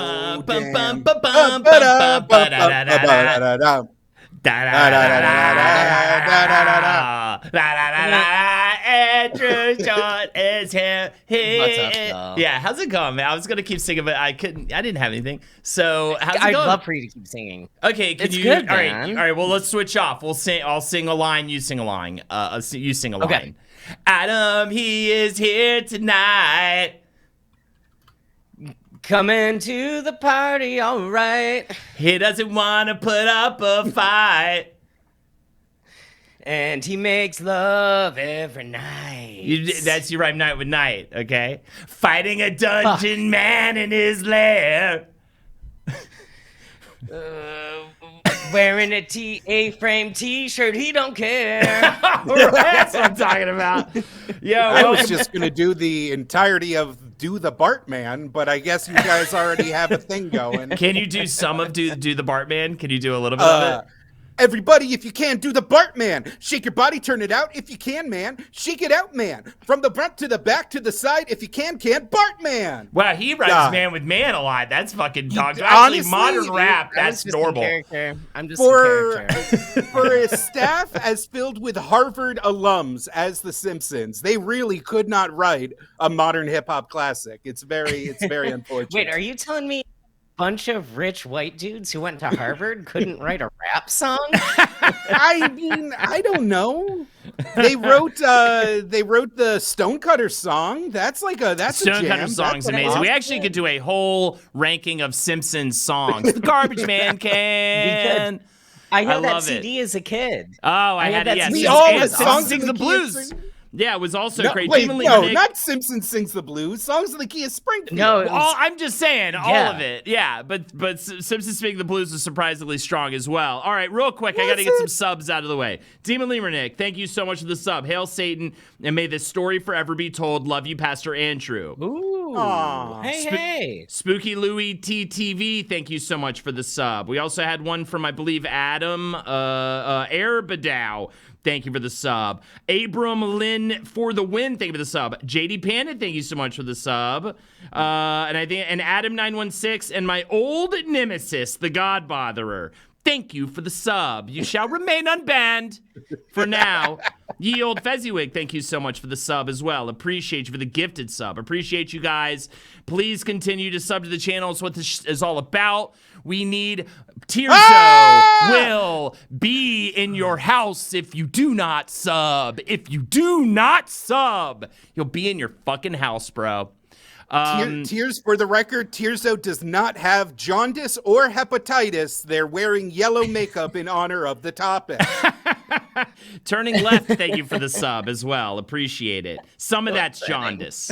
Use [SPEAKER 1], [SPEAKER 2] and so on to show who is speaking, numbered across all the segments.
[SPEAKER 1] Oh,
[SPEAKER 2] bum,
[SPEAKER 1] damn.
[SPEAKER 2] bum, bum, bum, bum, bum, da-da-da-da-da. Andrew John is here.
[SPEAKER 3] What's up, y'all?
[SPEAKER 2] Yeah, how's it going, man? I was gonna keep singing, but I couldn't. I didn't have anything. So how's it
[SPEAKER 3] I'd
[SPEAKER 2] going?
[SPEAKER 3] love for you to keep singing.
[SPEAKER 2] Okay, can
[SPEAKER 3] It's
[SPEAKER 2] you?
[SPEAKER 3] good,
[SPEAKER 2] all right,
[SPEAKER 3] man.
[SPEAKER 2] all right. Well, let's switch off. We'll sing. I'll sing a line. You sing a line. You sing a line.
[SPEAKER 3] Okay.
[SPEAKER 2] Adam, he is here tonight.
[SPEAKER 3] Coming to the party, all right.
[SPEAKER 2] He doesn't want to put up a fight.
[SPEAKER 3] And he makes love every night.
[SPEAKER 2] That's you rhyme night with night, okay? Fighting a dungeon man in his lair.
[SPEAKER 3] Wearing a A-frame T-shirt, he don't care.
[SPEAKER 2] That's what I'm talking about. Yo,
[SPEAKER 1] I was just going to do the entirety of Do the Bartman, but I guess you guys already have a thing going.
[SPEAKER 2] Can you do some of do the Bartman? Can you do a little bit of it?
[SPEAKER 1] Everybody, if you can, do the Bartman. Shake your body, turn it out. If you can, man, shake it out, man. From the front to the back to the side. If you can, Bartman.
[SPEAKER 2] Wow, he rhymes
[SPEAKER 1] God.
[SPEAKER 2] man with man a lot. That's fucking dog.
[SPEAKER 1] Honestly,
[SPEAKER 2] Actually, modern rap,
[SPEAKER 3] I'm
[SPEAKER 2] that's
[SPEAKER 3] just in
[SPEAKER 2] normal.
[SPEAKER 3] character. I'm just
[SPEAKER 1] For
[SPEAKER 3] in character.
[SPEAKER 1] for a staff as filled with Harvard alums as The Simpsons, they really could not write a modern hip hop classic. It's very unfortunate.
[SPEAKER 3] Wait, are you telling me a bunch of rich white dudes who went to Harvard couldn't write a rap song?
[SPEAKER 1] I mean, I don't know. They wrote the Stonecutter song. That's a jam.
[SPEAKER 2] Stonecutter song's
[SPEAKER 1] That's
[SPEAKER 2] amazing.
[SPEAKER 1] awesome.
[SPEAKER 2] We actually could do a whole ranking of Simpsons songs. The Garbage Man Can.
[SPEAKER 3] I had
[SPEAKER 2] I
[SPEAKER 3] that
[SPEAKER 2] love
[SPEAKER 3] CD as a kid.
[SPEAKER 2] Oh, I had
[SPEAKER 3] that
[SPEAKER 2] it. Yeah,
[SPEAKER 3] CD.
[SPEAKER 1] We all
[SPEAKER 2] and
[SPEAKER 1] had
[SPEAKER 2] Simpsons
[SPEAKER 1] songs
[SPEAKER 2] Sings
[SPEAKER 1] in
[SPEAKER 2] the
[SPEAKER 1] the key of
[SPEAKER 2] Blues.
[SPEAKER 1] sing-
[SPEAKER 2] Yeah, it was also
[SPEAKER 1] No,
[SPEAKER 2] great.
[SPEAKER 1] wait,
[SPEAKER 2] Demon Lee
[SPEAKER 1] no,
[SPEAKER 2] Nick-
[SPEAKER 1] not Simpsons Sings the Blues. Songs of the Key of Springfield.
[SPEAKER 3] No, it was-
[SPEAKER 2] All, I'm just saying, all
[SPEAKER 3] Yeah.
[SPEAKER 2] of it. Yeah, but Simpsons Speak the Blues is surprisingly strong as well. All right, real quick, I
[SPEAKER 1] Was
[SPEAKER 2] got to get
[SPEAKER 1] it?
[SPEAKER 2] some subs out of the way. Demon Nick, thank you so much for the sub. Hail Satan, and may this story forever be told. Love you, Pastor Andrew.
[SPEAKER 3] Ooh.
[SPEAKER 1] Aw.
[SPEAKER 3] Hey.
[SPEAKER 2] Spooky Louie TTV, thank you so much for the sub. We also had one from, I believe, Adam Airbadow. Thank you for the sub. Abram Lynn for the win. Thank you for the sub. JD Panda, thank you so much for the sub. And Adam 916 and my old nemesis, the God Botherer. Thank you for the sub. You shall remain unbanned for now. Ye Old Fezziwig, thank you so much for the sub as well. Appreciate you for the gifted sub. Appreciate you guys. Please continue to sub to the channel. It's what this is all about. We need Tirzo will be in your house if you do not sub. If you do not sub, he'll be in your fucking house, bro.
[SPEAKER 1] Tears for the record, Tirzo does not have jaundice or hepatitis. They're wearing yellow makeup in honor of the topic.
[SPEAKER 2] Turning left, thank you for the sub as well. Appreciate it. Some of that's jaundice.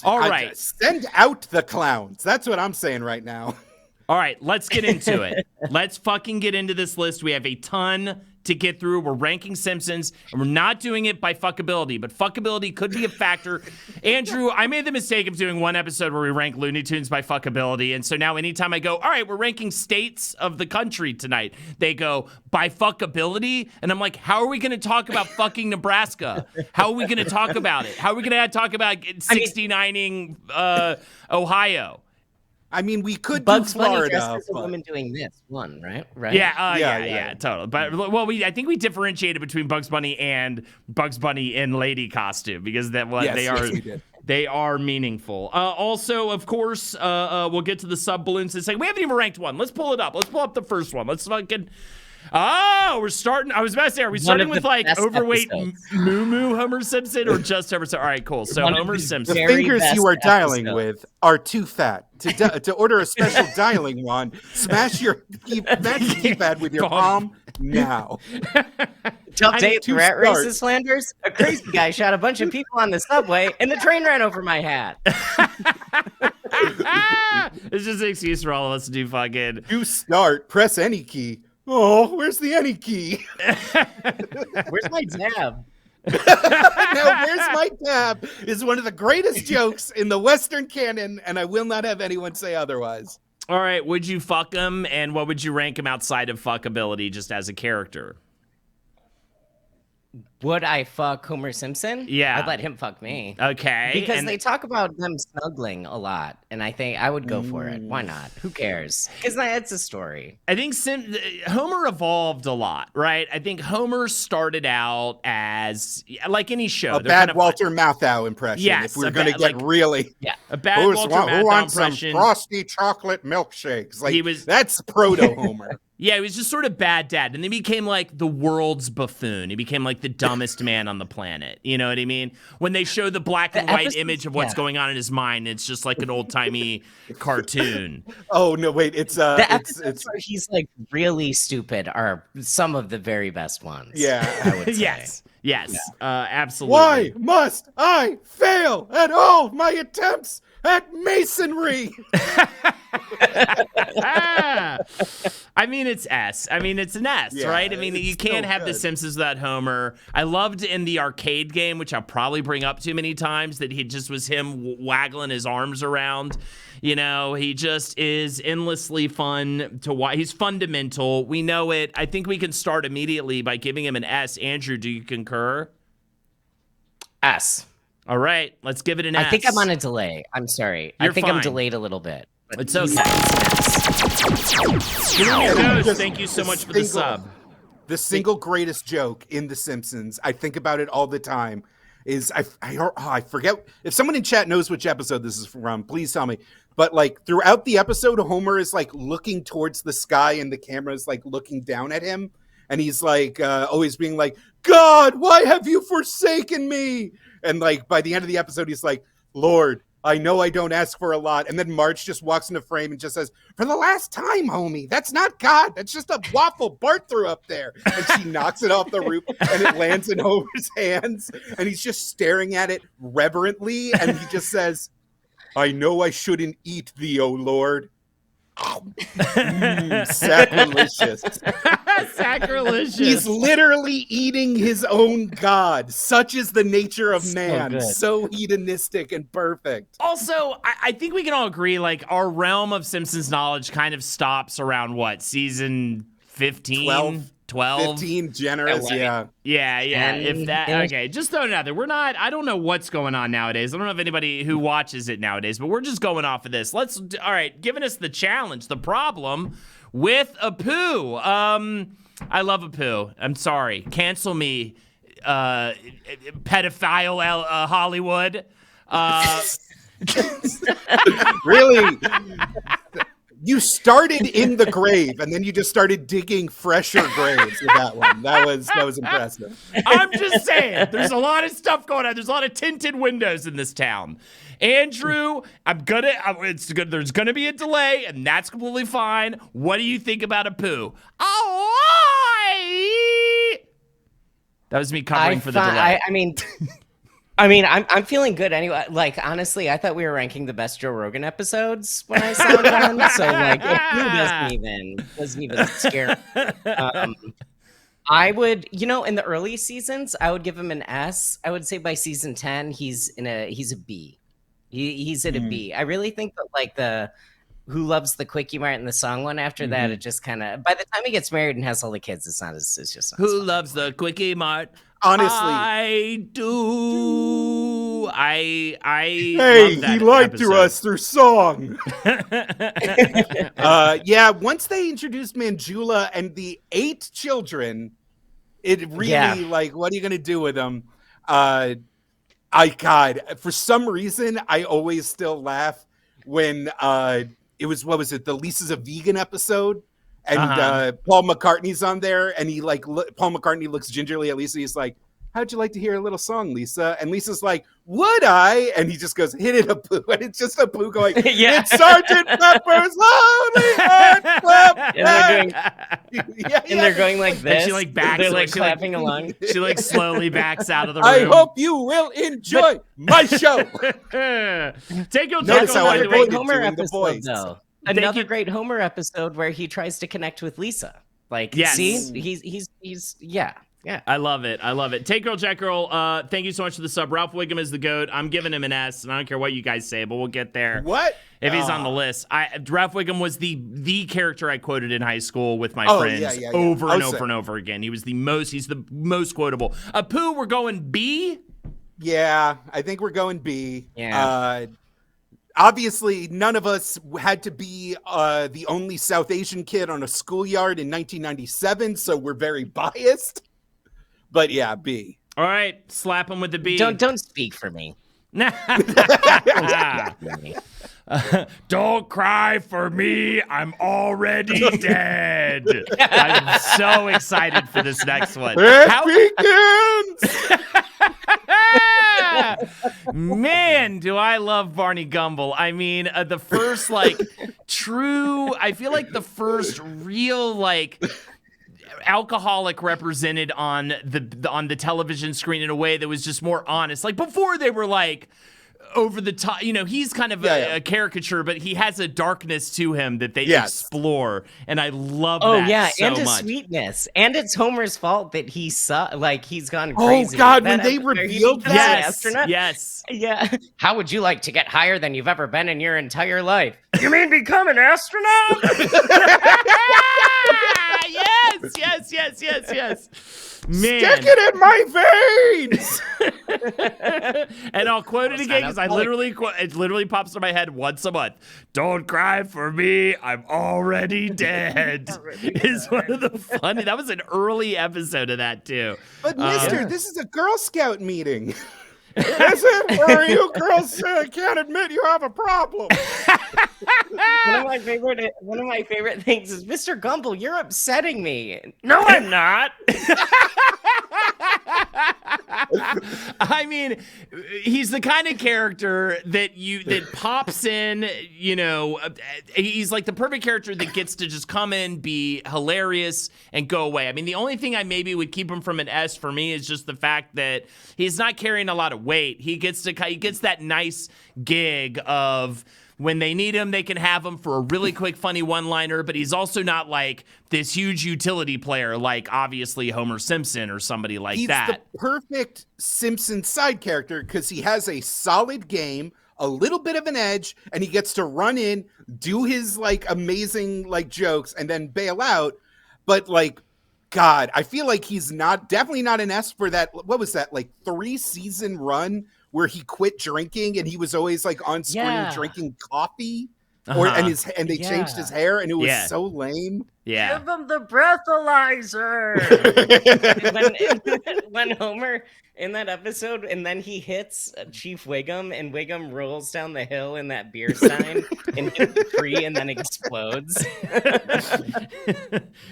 [SPEAKER 2] All right.
[SPEAKER 1] Send out the clowns. That's what I'm saying right now.
[SPEAKER 2] All right, let's get into it. Let's fucking get into this list. We have a ton to get through. We're ranking Simpsons, and we're not doing it by fuckability, but fuckability could be a factor. Andrew, I made the mistake of doing one episode where we rank Looney Tunes by fuckability, and so now anytime I go, all right, we're ranking states of the country tonight, they go, by fuckability? And I'm like, how are we going to talk about fucking Nebraska? How are we going to talk about it? How are we going to talk about 69ing Ohio?
[SPEAKER 1] I mean, we could
[SPEAKER 3] Bugs
[SPEAKER 1] do
[SPEAKER 3] Bunny
[SPEAKER 1] Florida.
[SPEAKER 3] dressed as a
[SPEAKER 1] but-
[SPEAKER 3] woman doing this one, right? Right.
[SPEAKER 2] Yeah, totally. But well, I think we differentiated between Bugs Bunny and Bugs Bunny in lady costume because
[SPEAKER 1] we did.
[SPEAKER 2] they are meaningful. Also, of course, we'll get to the sub balloons and say we haven't even ranked one. Let's pull it up. Let's pull up the first one. Let's fucking. Oh, we're starting. I was about to say, are we starting with like
[SPEAKER 3] best
[SPEAKER 2] overweight
[SPEAKER 3] episodes.
[SPEAKER 2] Moo Homer Simpson or just Homer Simpson? All right, cool. So
[SPEAKER 3] One of
[SPEAKER 2] Homer
[SPEAKER 3] the
[SPEAKER 1] The
[SPEAKER 2] Simpson.
[SPEAKER 3] very
[SPEAKER 1] fingers
[SPEAKER 3] best
[SPEAKER 1] you are dialing
[SPEAKER 3] episode.
[SPEAKER 1] with are too fat. To order a special dialing wand, smash your keypad with your palm now.
[SPEAKER 3] Tough day at
[SPEAKER 1] to
[SPEAKER 3] the rat
[SPEAKER 1] start.
[SPEAKER 3] races, Flanders. A crazy guy shot a bunch of people on the subway, and the train ran over my hat.
[SPEAKER 2] It's just an excuse for all of us to do fucking.
[SPEAKER 1] To start, press any key. Oh, where's the any key?
[SPEAKER 3] Where's my tab?
[SPEAKER 1] Now, where's my tab is one of the greatest jokes in the Western canon, and I will not have anyone say otherwise.
[SPEAKER 2] All right, would you fuck him, and what would you rank him outside of fuckability just as a character?
[SPEAKER 3] Would I fuck Homer Simpson?
[SPEAKER 2] Yeah.
[SPEAKER 3] I'd let him fuck me.
[SPEAKER 2] Okay.
[SPEAKER 3] Because they talk about them snuggling a lot, and I think I would go for it. Why not? Who cares? Because it's a story.
[SPEAKER 2] I think Homer evolved a lot, right? I think Homer started out as, like any show,
[SPEAKER 1] a bad Walter Matthau impression.
[SPEAKER 2] Yes,
[SPEAKER 1] if we're going to get really,
[SPEAKER 2] a bad Walter Matthau
[SPEAKER 1] who wants
[SPEAKER 2] impression.
[SPEAKER 1] Some frosty chocolate milkshakes. Like that's proto Homer.
[SPEAKER 2] Yeah, he was just sort of bad dad. And then he became like the world's buffoon. He became like the dumbest man on the planet. You know what I mean? When they show the black and white image of what's going on in his mind, it's just like an old-timey cartoon.
[SPEAKER 1] Oh, no, wait. It's
[SPEAKER 3] the episodes where he's like really stupid are some of the very best ones.
[SPEAKER 1] Yeah.
[SPEAKER 3] I would say.
[SPEAKER 2] Yes. Yeah. Absolutely.
[SPEAKER 1] Why must I fail at all my attempts at masonry?
[SPEAKER 2] I mean, it's S. I mean, it's an S, right? I mean, you can't have The Simpsons without Homer. I loved in the arcade game, which I'll probably bring up too many times, that he just was him waggling his arms around. You know, he just is endlessly fun to watch. He's fundamental. We know it. I think we can start immediately by giving him an S. Andrew, do you concur?
[SPEAKER 3] S.
[SPEAKER 2] All right, let's give it an S.
[SPEAKER 3] I think I'm on a delay. I'm sorry. I think I'm delayed a little bit.
[SPEAKER 2] It's okay. Thank you so much for the sub.
[SPEAKER 1] The single greatest joke in The Simpsons, I think about it all the time, is I forget if someone in chat knows which episode this is from. Please tell me. But like throughout the episode, Homer is like looking towards the sky, and the camera is like looking down at him, and he's like always being like, "God, why have you forsaken me?" And like by the end of the episode, he's like, "Lord, I know I don't ask for a lot." And then Marge just walks into frame and just says, "For the last time, homie, that's not God. That's just a waffle Bart threw up there." And she knocks it off the roof and it lands in Homer's hands. And he's just staring at it reverently. And he just says, "I know I shouldn't eat thee, O Lord." Sacrilegious.
[SPEAKER 2] Sacrilegious.
[SPEAKER 1] He's literally eating his own God. Such is the nature of man. So hedonistic and perfect.
[SPEAKER 2] Also, I think we can all agree, like, our realm of Simpsons knowledge kind of stops around what? Season 15? 12?
[SPEAKER 1] 15, generous, yeah.
[SPEAKER 2] Yeah. If that, okay, just throwing it out there. I don't know what's going on nowadays. I don't know if anybody who watches it nowadays, but we're just going off of this. All right, giving us the challenge, the problem with Apu. I love Apu. I'm sorry. Cancel me, pedophile Hollywood.
[SPEAKER 1] Really? You started in the grave, and then you just started digging fresher graves with that one. That was impressive.
[SPEAKER 2] I'm just saying, there's a lot of stuff going on. There's a lot of tinted windows in this town. Andrew, there's gonna be a delay, and that's completely fine. What do you think about Apu? Oh, that was me covering for the delay.
[SPEAKER 3] I mean, I'm feeling good anyway. Like, honestly, I thought we were ranking the best Joe Rogan episodes when I saw them. So, like, it doesn't even scare me. I would, in the early seasons, I would give him an S. I would say by season 10, he's a B. He's at a B. I really think that, like, the Who Loves the Quickie Mart and the song one after that, it just kind of, by the time he gets married and has all the kids, it's just not
[SPEAKER 2] Who Loves the Quickie Mart?
[SPEAKER 1] Honestly,
[SPEAKER 2] I do. Hey,
[SPEAKER 1] he lied to us through song. Yeah, once they introduced Manjula and the 8 children, it really like, what are you gonna do with them? God, for some reason, I always still laugh when it was, what was it, the Lisa's a Vegan episode? And Paul McCartney's on there, and he Paul McCartney looks gingerly at Lisa. He's like, "How'd you like to hear a little song, Lisa?" And Lisa's like, "Would I?" And he just goes, "Hit it, Apu." And it's just Apu going, "It's Sergeant Pepper's Lonely Hearts Club."
[SPEAKER 3] And they're going like this.
[SPEAKER 2] And she like backs.
[SPEAKER 3] They're like clapping along.
[SPEAKER 2] She like slowly backs out of the room.
[SPEAKER 1] I hope you will enjoy my show.
[SPEAKER 2] Take your
[SPEAKER 1] Notice how I
[SPEAKER 3] great
[SPEAKER 1] avoided
[SPEAKER 3] Homer
[SPEAKER 1] doing the
[SPEAKER 3] episode,
[SPEAKER 1] voice.
[SPEAKER 3] though. Another great Homer episode where he tries to connect with Lisa. Like, see, he's Yeah.
[SPEAKER 2] I love it. I love it. Take Girl, Jack Girl, thank you so much for the sub. Ralph Wiggum is the GOAT. I'm giving him an S, and I don't care what you guys say, but we'll get there.
[SPEAKER 1] What?
[SPEAKER 2] If he's on the list. Ralph Wiggum was the character I quoted in high school with my friends over and over and over again. He's the most quotable. Pooh, we're going B?
[SPEAKER 1] Yeah, I think we're going B.
[SPEAKER 3] Yeah.
[SPEAKER 1] Obviously, none of us had to be the only South Asian kid on a schoolyard in 1997, so we're very biased. But yeah, B.
[SPEAKER 2] All right, slap him with the B.
[SPEAKER 3] Don't speak for me.
[SPEAKER 2] Don't cry for me. I'm already dead. I'm so excited for this next one.
[SPEAKER 1] It begins!
[SPEAKER 2] Man, do I love Barney Gumble. I mean, the first, I feel like the first real, alcoholic represented on the television screen in a way that was just more honest. Like, before they were, over the top, he's kind of a caricature, but he has a darkness to him that they explore, and I love that so
[SPEAKER 3] and a
[SPEAKER 2] much.
[SPEAKER 3] Sweetness, and it's Homer's fault that he's gone crazy.
[SPEAKER 1] Oh God, when they revealed that,
[SPEAKER 3] astronaut.
[SPEAKER 2] Yes,
[SPEAKER 3] yeah. How would you like to get higher than you've ever been in your entire life? You mean become an astronaut?
[SPEAKER 2] yes. Man.
[SPEAKER 1] Stick it in my veins.
[SPEAKER 2] And I'll quote it again because it literally pops in my head once a month. Don't cry for me, I'm already dead. Is one of the funny. That was an early episode of that too.
[SPEAKER 1] But Mister, this is a Girl Scout meeting. Is it? Or you girls can't admit you have a problem?
[SPEAKER 3] One of my favorite things is, Mr. Gumble, you're upsetting me. No, I'm not.
[SPEAKER 2] I mean, he's the kind of character that pops in, he's like the perfect character that gets to just come in, be hilarious, and go away. I mean, the only thing I maybe would keep him from an S for me is just the fact that he's not carrying a lot of weight. He gets that nice gig of, when they need him, they can have him for a really quick, funny one-liner, but he's also not like this huge utility player like, obviously, Homer Simpson or somebody like that.
[SPEAKER 1] He's the perfect Simpson side character because he has a solid game, a little bit of an edge, and he gets to run in, do his, amazing, jokes, and then bail out. But, God, I feel like he's definitely not an S for that, what was that, 3-season run where he quit drinking and he was always on screen drinking coffee, and they changed his hair and it was so lame.
[SPEAKER 2] Yeah.
[SPEAKER 3] Give him the breathalyzer. when Homer in that episode, and then he hits Chief Wiggum, and Wiggum rolls down the hill in that beer stein and hits the tree and then explodes.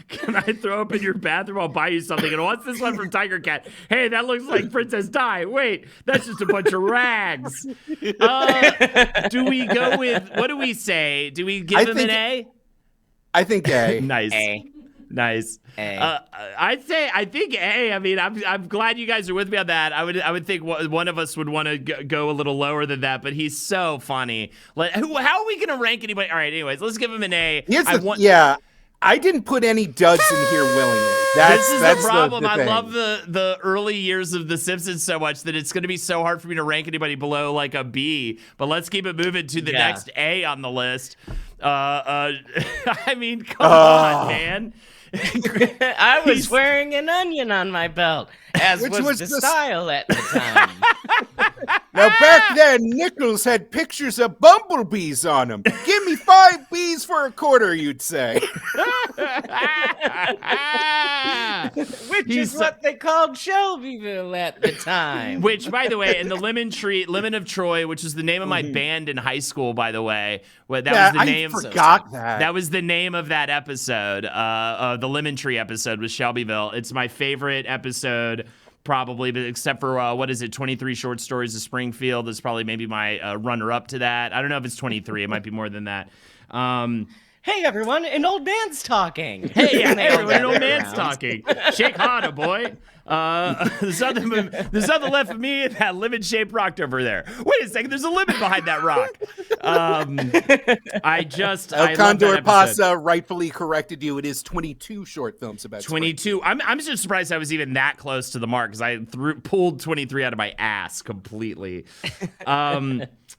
[SPEAKER 2] Can I throw up in your bathroom? I'll buy you something. And what's this one from Tiger Cat? Hey, that looks like Princess Di. Wait, that's just a bunch of rags. Do we go with, what do we say? Do we give him an A?
[SPEAKER 1] I think A.
[SPEAKER 2] Nice.
[SPEAKER 3] A.
[SPEAKER 2] Nice.
[SPEAKER 3] A.
[SPEAKER 2] I think A. I mean, I'm glad you guys are with me on that. I would think one of us would want to go a little lower than that, but he's so funny. How are we going to rank anybody? All right, anyways, let's give him an A.
[SPEAKER 1] I didn't put any duds in here willingly.
[SPEAKER 2] This is the problem. I love the early years of The Simpsons so much that it's going to be so hard for me to rank anybody below a B. But let's keep it moving to the next A on the list. I mean, come on, man.
[SPEAKER 3] I was wearing an onion on my belt, as was the style at the time.
[SPEAKER 1] Now, back then, Nichols had pictures of bumblebees on them. Give me 5 bees for a quarter, you'd say.
[SPEAKER 3] Which is what they called Shelbyville at the time.
[SPEAKER 2] Which, by the way, in the Lemon of Troy, which is the name of my band in high school, by the way. That was the name.
[SPEAKER 1] I forgot that.
[SPEAKER 2] That was the name of that episode. The Lemon Tree episode was Shelbyville. It's my favorite episode, probably, but except for 23 Short Stories of Springfield. That's probably maybe my runner-up to that. I don't know if it's 23. It might be more than that.
[SPEAKER 3] Hey everyone, an old man's talking.
[SPEAKER 2] Hey, everyone, an old man's talking. Shake harder, boy. There's nothing left of me in that lemon-shaped rock over there. Wait a second, there's a lemon behind that rock.
[SPEAKER 1] El Condor Pasa rightfully corrected you. It is 22 short films about
[SPEAKER 2] 22.
[SPEAKER 1] spring.
[SPEAKER 2] I'm just surprised I was even that close to the mark because I pulled 23 out of my ass completely.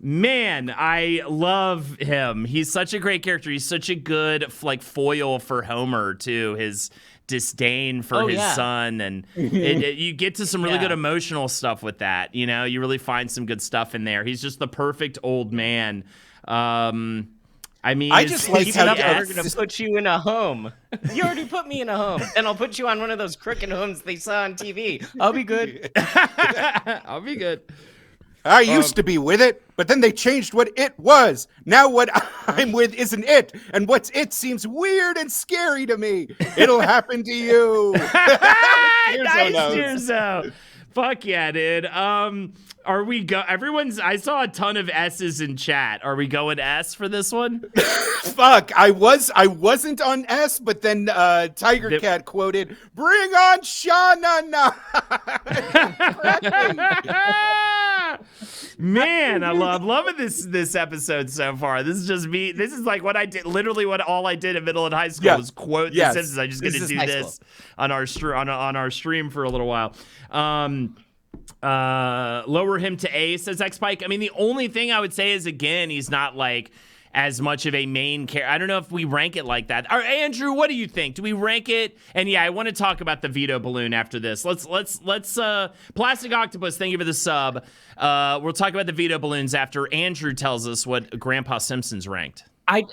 [SPEAKER 2] Man, I love him. He's such a great character. He's such a good foil for Homer too. His disdain for his son, and you get to some really good emotional stuff with that. You know, you really find some good stuff in there. He's just the perfect old man. I mean,
[SPEAKER 1] I just like how
[SPEAKER 3] we're gonna put you in a home. You already put me in a home, and I'll put you on one of those crooked homes they saw on TV. I'll be good.
[SPEAKER 2] I'll be good.
[SPEAKER 1] I used to be with it, but then they changed what it was. Now what I'm with isn't it, and what's it seems weird and scary to me. It'll happen to you.
[SPEAKER 2] Nice, Tirzo. Fuck yeah, dude. Are we I saw a ton of S's in chat. Are we going S for this one?
[SPEAKER 1] Fuck, I wasn't on S, but then Tiger Cat quoted, "Bring on Sha-na-na."
[SPEAKER 2] Man, I loving this episode so far. This is just me. This is like what I did, literally all I did in middle and high school was quote The Simpsons. I'm just going to do this on our stream for a little while. Lower him to A, says X Spike. I mean, the only thing I would say is, again, he's not like as much of a main character. I don't know if we rank it like that. Andrew, what do you think? Do we rank it? And yeah, I want to talk about the veto balloon after this. Let's Plastic Octopus, thank you for the sub. We'll talk about the veto balloons after Andrew tells us what Grandpa Simpson's ranked.
[SPEAKER 3] I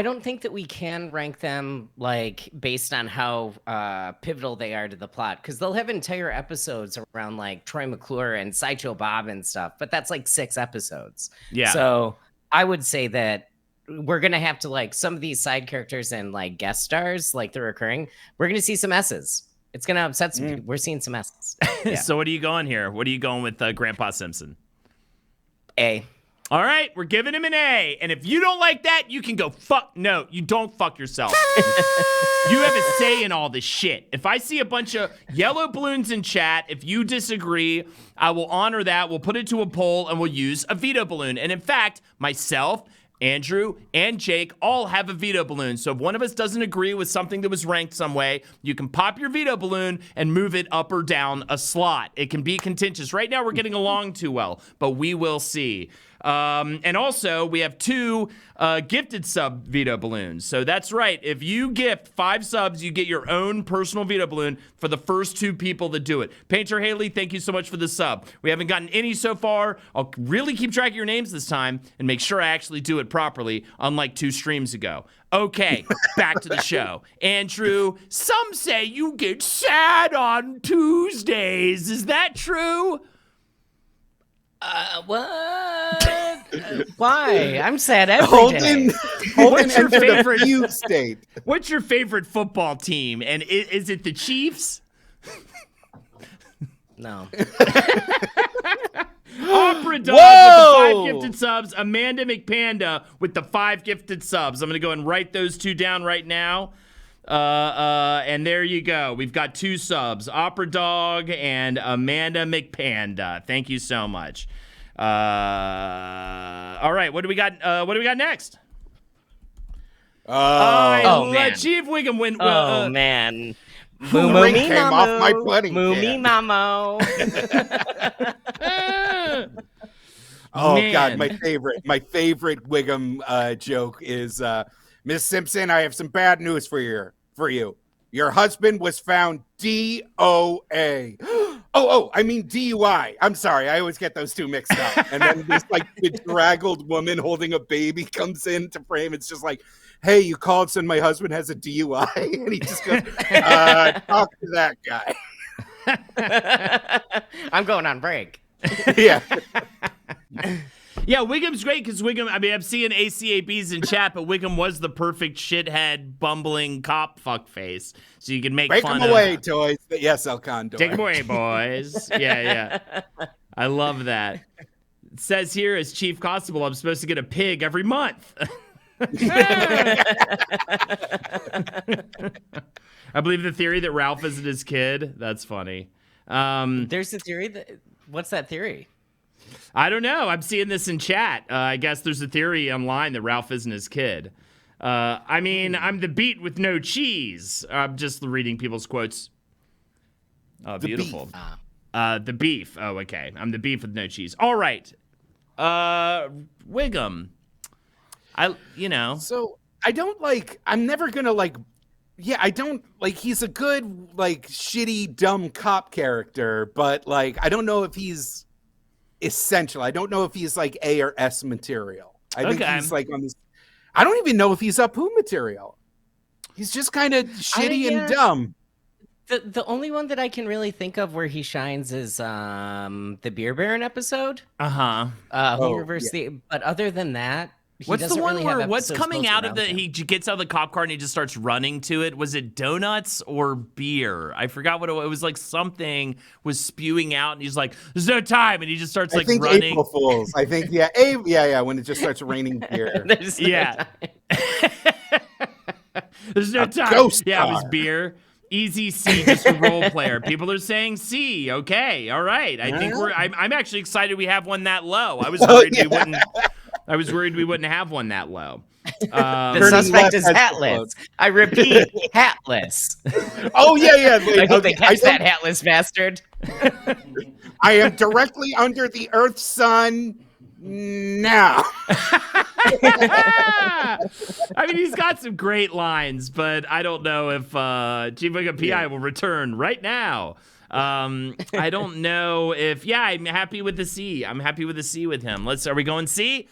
[SPEAKER 3] don't think that we can rank them like based on how pivotal they are to the plot, because they'll have entire episodes around like Troy McClure and Sideshow Bob and stuff, but that's like 6 episodes.
[SPEAKER 2] Yeah.
[SPEAKER 3] So I would say that we're gonna have to, like, some of these side characters and like guest stars, like they're recurring, we're gonna see some S's. It's gonna upset some people. We're seeing some S's. Yeah.
[SPEAKER 2] So what are you going here? What are you going with Grandpa Simpson?
[SPEAKER 3] A.
[SPEAKER 2] All right, we're giving him an A. And if you don't like that, you can go fuck. No, you don't fuck yourself. You have a say in all this shit. If I see a bunch of yellow balloons in chat, if you disagree, I will honor that. We'll put it to a poll and we'll use a veto balloon. And in fact, myself, Andrew, and Jake all have a veto balloon. So if one of us doesn't agree with something that was ranked some way, you can pop your veto balloon and move it up or down a slot. It can be contentious. Right now, we're getting along too well, but we will see. And also, we have 2 gifted sub veto balloons. So that's right. If you gift 5 subs, you get your own personal veto balloon for the first 2 people that do it. Painter Haley, thank you so much for the sub. We haven't gotten any so far. I'll really keep track of your names this time and make sure I actually do it properly, unlike 2 streams ago. Okay, back to the show. Andrew, some say you get sad on Tuesdays. Is that true?
[SPEAKER 3] What? Why? I'm sad every day.
[SPEAKER 2] What's your favorite
[SPEAKER 1] fugue state?
[SPEAKER 2] What's your favorite football team? And is it the Chiefs?
[SPEAKER 3] No.
[SPEAKER 2] Opera Dog with the 5 gifted subs. Amanda McPanda with the 5 gifted subs. I'm going to go and write those 2 down right now. And there you go. We've got 2 subs, Opera Dog and Amanda McPanda. Thank you so much. All right, what do we got? What do we got next?
[SPEAKER 3] Man.
[SPEAKER 2] Chief Wiggum win.
[SPEAKER 3] Man.
[SPEAKER 1] The ring came off my pudding.
[SPEAKER 3] Moomy Mamo.
[SPEAKER 1] Oh
[SPEAKER 2] Man.
[SPEAKER 1] God, my favorite Wiggum joke is Miss Simpson, I have some bad news for you. Your husband was found DOA. I mean DUI. I'm sorry, I always get those 2 mixed up. And then this like bedraggled woman holding a baby comes into frame. It's just like, hey, you called saying my husband has a DUI, and he just goes, talk to that guy.
[SPEAKER 3] I'm going on break.
[SPEAKER 1] Yeah.
[SPEAKER 2] Yeah, Wiggum's great because Wiggum, I mean, I'm seeing ACABs in chat, but Wiggum was the perfect shithead, bumbling cop fuckface. So you can make
[SPEAKER 1] Break
[SPEAKER 2] fun
[SPEAKER 1] them
[SPEAKER 2] of
[SPEAKER 1] away, toys. Yes, El Condor.
[SPEAKER 2] Take them away, boys. Yeah. I love that. It says here as Chief Constable, I'm supposed to get a pig every month. I believe the theory that Ralph isn't his kid. That's funny.
[SPEAKER 3] There's a theory that. What's that theory?
[SPEAKER 2] I don't know. I'm seeing this in chat. I guess there's a theory online that Ralph isn't his kid. I mean, I'm the beat with no cheese. I'm just reading people's quotes. Oh, beautiful. The beef. Oh, okay. I'm the beef with no cheese. All right. Wiggum.
[SPEAKER 1] So I don't like. I'm never gonna like. Yeah, I don't like. He's a good like shitty dumb cop character, but like I don't know if he's essential. I don't know if he's like A or S material. I think he's like on this. I don't even know if he's Apu material. He's just kind of shitty and dumb.
[SPEAKER 3] The only one that I can really think of where he shines is the Beer Baron episode. Who reversed the. But other than that,
[SPEAKER 2] what's the one
[SPEAKER 3] really
[SPEAKER 2] where what's coming out of he gets out of the cop car and he just starts running to it? Was it donuts or beer? I forgot what it was. Like something was spewing out and he's like, "There's no time," and he just starts like running.
[SPEAKER 1] April Fools. I think when it just starts raining beer.
[SPEAKER 3] There's
[SPEAKER 2] no time.
[SPEAKER 1] Ghost
[SPEAKER 2] yeah,
[SPEAKER 1] car.
[SPEAKER 2] It was beer. Easy C, just a role player. People are saying C. Okay, all right. I think I'm actually excited we have one that low. I was worried we wouldn't. I was worried we wouldn't have one that low.
[SPEAKER 3] The suspect is hatless. I repeat, hatless.
[SPEAKER 1] Oh yeah.
[SPEAKER 3] I hope they catch that hatless bastard.
[SPEAKER 1] I am directly under the Earth's sun now.
[SPEAKER 2] I mean, he's got some great lines, but I don't know if Chief Wiggum PI will return right now. I don't know if. Yeah, I'm happy with the C. I'm happy with the C with him. Are we going C?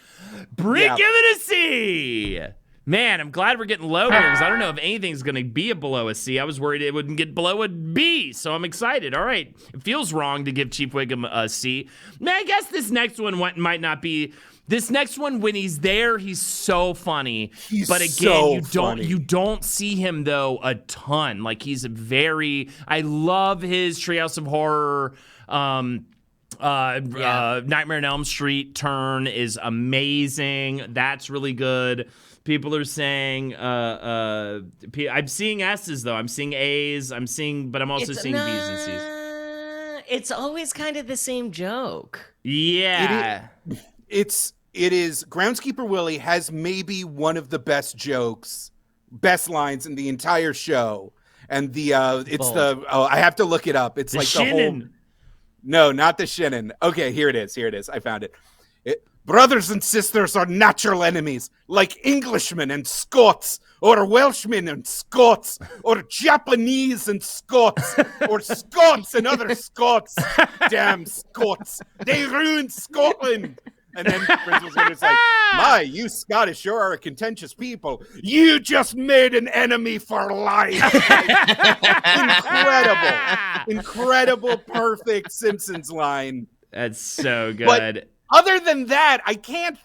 [SPEAKER 2] Give it a C. Man, I'm glad we're getting low here because I don't know if anything's going to be below a C. I was worried it wouldn't get below a B, so I'm excited. All right. It feels wrong to give Chief Wiggum a C. Man, I guess this next one might not be. This next one, when he's there, he's so funny. But again, you don't see him though a ton. Like I love his Treehouse of Horror. Nightmare on Elm Street turn is amazing. That's really good. People are saying, I'm seeing S's though. I'm seeing A's. But I'm also seeing B's and C's.
[SPEAKER 3] It's always kind of the same joke.
[SPEAKER 2] Yeah.
[SPEAKER 1] It is. Groundskeeper Willie has maybe one of the best lines in the entire show. And I have to look it up. It's like the whole. No, not the Shannon. Okay, here it is. I found it. Brothers and sisters are natural enemies, like Englishmen and Scots, or Welshmen and Scots, or Japanese and Scots, or Scots and other Scots. Damn Scots. They ruined Scotland. And then Prince was like, "My, you Scottish sure are a contentious people. You just made an enemy for life." Incredible, perfect Simpsons line.
[SPEAKER 2] That's so good.
[SPEAKER 1] But other than that, I can't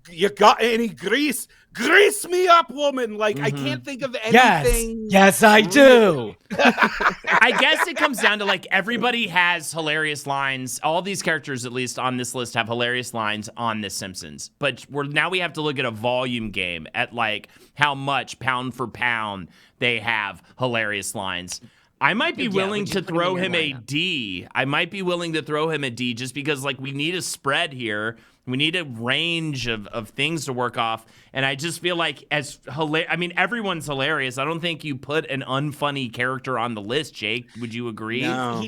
[SPEAKER 1] you got any grease? Grease me up, woman. Like, I can't think of anything.
[SPEAKER 3] Yes, I do.
[SPEAKER 2] I guess it comes down to, like, everybody has hilarious lines. All these characters, at least on this list, have hilarious lines on The Simpsons. But now we have to look at a volume game at, like, how much, pound for pound, they have hilarious lines. I might be willing to throw him a D. I might be willing to throw him a D just because, like, we need a spread here. We need a range of things to work off. And I just feel like everyone's hilarious. I don't think you put an unfunny character on the list, Jake. Would you agree?
[SPEAKER 1] No.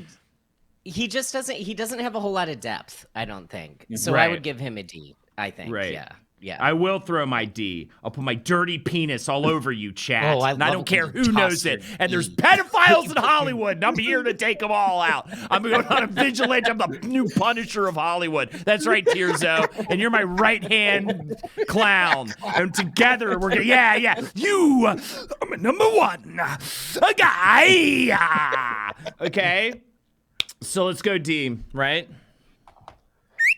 [SPEAKER 3] He just doesn't have a whole lot of depth, I don't think. So I would give him a D, I think. Right. Yeah.
[SPEAKER 2] I will throw my D. I'll put my dirty penis all over you, chat. And I don't care who knows it. And there's pedophiles in Hollywood, and I'm here to take them all out. I'm going on a vigilante. I'm the new Punisher of Hollywood. That's right, Tirzo. And you're my right-hand clown. And together, we're going to, yeah. You are my number one guy. Okay? So let's go D, right?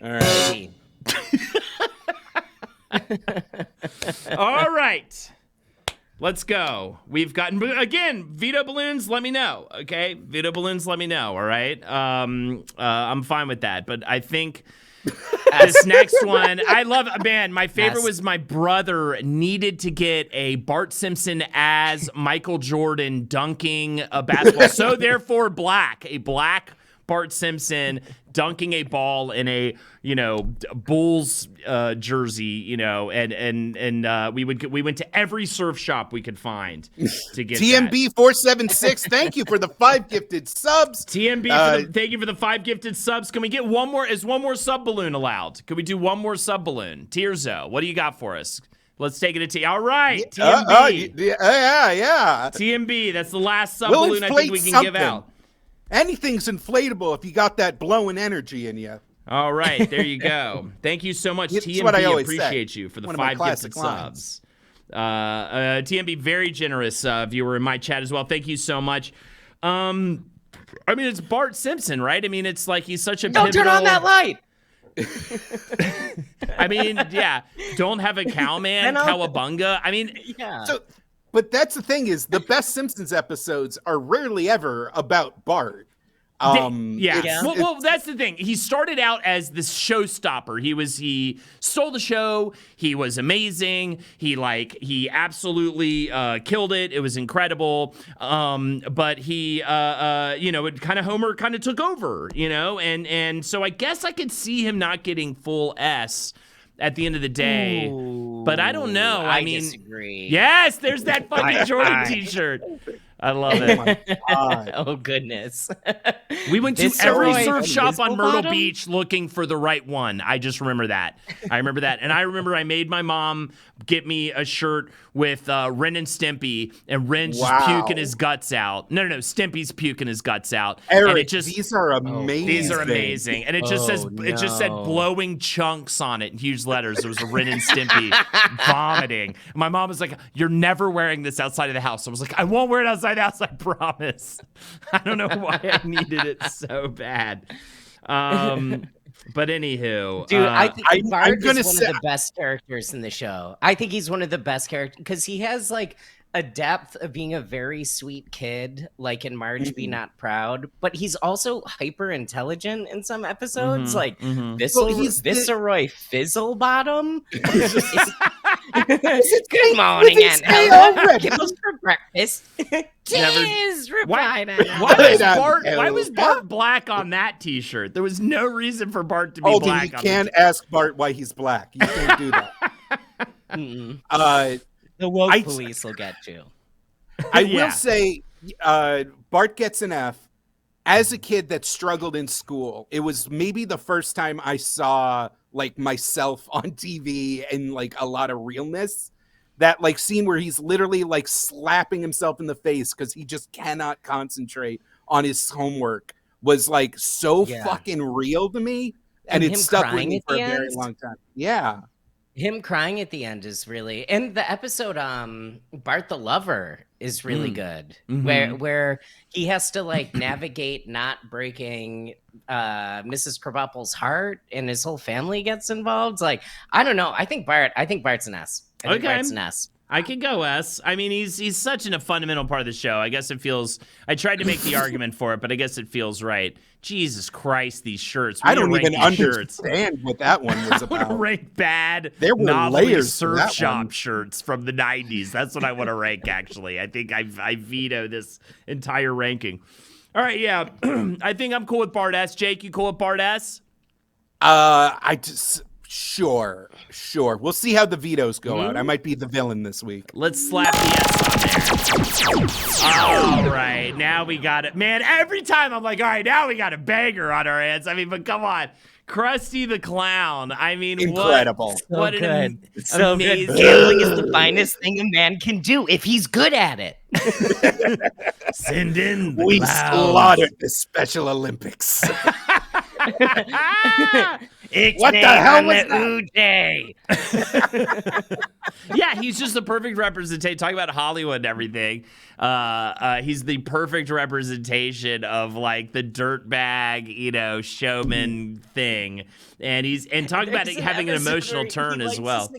[SPEAKER 1] All right.
[SPEAKER 2] All right. Let's go. We've gotten, again, veto balloons, let me know. Okay? Veto balloons, let me know. All right? I'm fine with that. But I think This next one, I love, man, my favorite
[SPEAKER 3] Yes.
[SPEAKER 2] was my brother needed to get a Bart Simpson as Michael Jordan dunking a basketball. So therefore a black Bart Simpson dunking a ball in a, Bulls jersey, and we went to every surf shop we could find to get
[SPEAKER 1] TMB 476, thank you for the 5 gifted subs.
[SPEAKER 2] TMB, thank you for the 5 gifted subs. Can we get one more? Is one more sub balloon allowed? Can we do one more sub balloon? Tierzo, what do you got for us? Let's take it to All right, TMB.
[SPEAKER 1] Yeah.
[SPEAKER 2] TMB, that's the last sub
[SPEAKER 1] We'll
[SPEAKER 2] balloon I think we
[SPEAKER 1] inflate
[SPEAKER 2] can give
[SPEAKER 1] something.
[SPEAKER 2] out.
[SPEAKER 1] Anything's inflatable if you got that blowing energy in you.
[SPEAKER 2] All right, there you go. Thank you so much,
[SPEAKER 1] It's
[SPEAKER 2] TMB.
[SPEAKER 1] what I always
[SPEAKER 2] Appreciate
[SPEAKER 1] say.
[SPEAKER 2] you for the
[SPEAKER 1] One of my
[SPEAKER 2] 5
[SPEAKER 1] classic
[SPEAKER 2] gifted
[SPEAKER 1] lines.
[SPEAKER 2] subs. TMB, very generous viewer in my chat as well. Thank you so much. It's Bart Simpson, right? It's like he's such a
[SPEAKER 3] Don't turn on that light.
[SPEAKER 2] Yeah. Don't have a cowman, cowabunga.
[SPEAKER 3] Yeah.
[SPEAKER 1] But that's the thing is the best Simpsons episodes are rarely ever about Bart.
[SPEAKER 2] Well, that's the thing. He started out as this showstopper. He stole the show. He was amazing. He absolutely killed it. It was incredible. But he, Homer kind of took over, and so I guess I could see him not getting full S at the end of the day.
[SPEAKER 3] Ooh,
[SPEAKER 2] but I don't know.
[SPEAKER 3] I disagree.
[SPEAKER 2] Yes, there's that fucking Jordan t-shirt. I love it.
[SPEAKER 1] Oh my God.
[SPEAKER 3] Oh goodness.
[SPEAKER 2] We went to every
[SPEAKER 3] Visceroid
[SPEAKER 2] surf shop on Myrtle
[SPEAKER 3] bottom?
[SPEAKER 2] Beach looking for the right one. I just remember that. And I remember I made my mom get me a shirt with Ren and Stimpy, and Ren's just puking his guts out. No, Stimpy's puking his guts out.
[SPEAKER 1] Eric,
[SPEAKER 2] and
[SPEAKER 1] these are amazing.
[SPEAKER 2] These are amazing. And it just it just said blowing chunks on it in huge letters. There was a Ren and Stimpy vomiting. My mom was like, "You're never wearing this outside of the house." I was like, "I won't wear it outside the house, I promise." I don't know why I needed it so bad. But anywho,
[SPEAKER 3] dude, I think Bart
[SPEAKER 1] gonna
[SPEAKER 3] is one of the best characters in the show. I think he's one of the best characters because he has like a depth of being a very sweet kid, like in Marge Be Not Proud, but he's also hyper intelligent in some episodes, like Viceroy Fizzlebottom. Good morning, Aunt Ella. Kibbles for breakfast. Cheers, replied Aunt Ella.
[SPEAKER 2] Why was Bart black on that t-shirt? There was no reason for Bart to be black.
[SPEAKER 1] You can't ask Bart why he's black. You can't do that.
[SPEAKER 3] The woke police will get you.
[SPEAKER 1] I will say, Bart gets an F. As a kid that struggled in school, it was maybe the first time I saw like myself on TV and like a lot of realness. That like scene where he's literally like slapping himself in the face because he just cannot concentrate on his homework was like so fucking real to me, and it stuck with me for a very long time. Yeah.
[SPEAKER 3] Him crying at the end is really, and the episode Bart the Lover is really good, where he has to like navigate not breaking Mrs. Krabappel's heart, and his whole family gets involved. Like, I don't know. I think Bart's an S. I think Bart's an S.
[SPEAKER 2] I could go S. He's such a fundamental part of the show. I guess it feels. I tried to make the argument for it, but I guess it feels right. Jesus Christ, these shirts.
[SPEAKER 1] I don't even understand what that one was about.
[SPEAKER 2] I want to rank bad
[SPEAKER 1] there were
[SPEAKER 2] novelty
[SPEAKER 1] layers
[SPEAKER 2] surf shop shirts from the 90s. That's what I want to rank, actually. I think I veto this entire ranking. All right, yeah. I think I'm cool with Bart S. Jake, you cool with Bart S?
[SPEAKER 1] Sure. We'll see how the vetoes go out. I might be the villain this week.
[SPEAKER 2] Let's slap the S on there. All right, now we got it. Man, every time I'm like, all right, now we got a banger on our hands. But come on. Krusty the Clown.
[SPEAKER 1] Incredible.
[SPEAKER 3] What
[SPEAKER 2] an
[SPEAKER 3] so
[SPEAKER 2] amazing...
[SPEAKER 3] good. Gambling is the finest thing a man can do if he's good at it.
[SPEAKER 2] Send in the
[SPEAKER 1] We
[SPEAKER 2] clowns.
[SPEAKER 1] slaughtered the Special Olympics.
[SPEAKER 3] What the hell was that?
[SPEAKER 2] Yeah, he's just the perfect representation. Talking about Hollywood and everything. He's the perfect representation of like the dirtbag, showman thing. And talking about it having an emotional turn as well.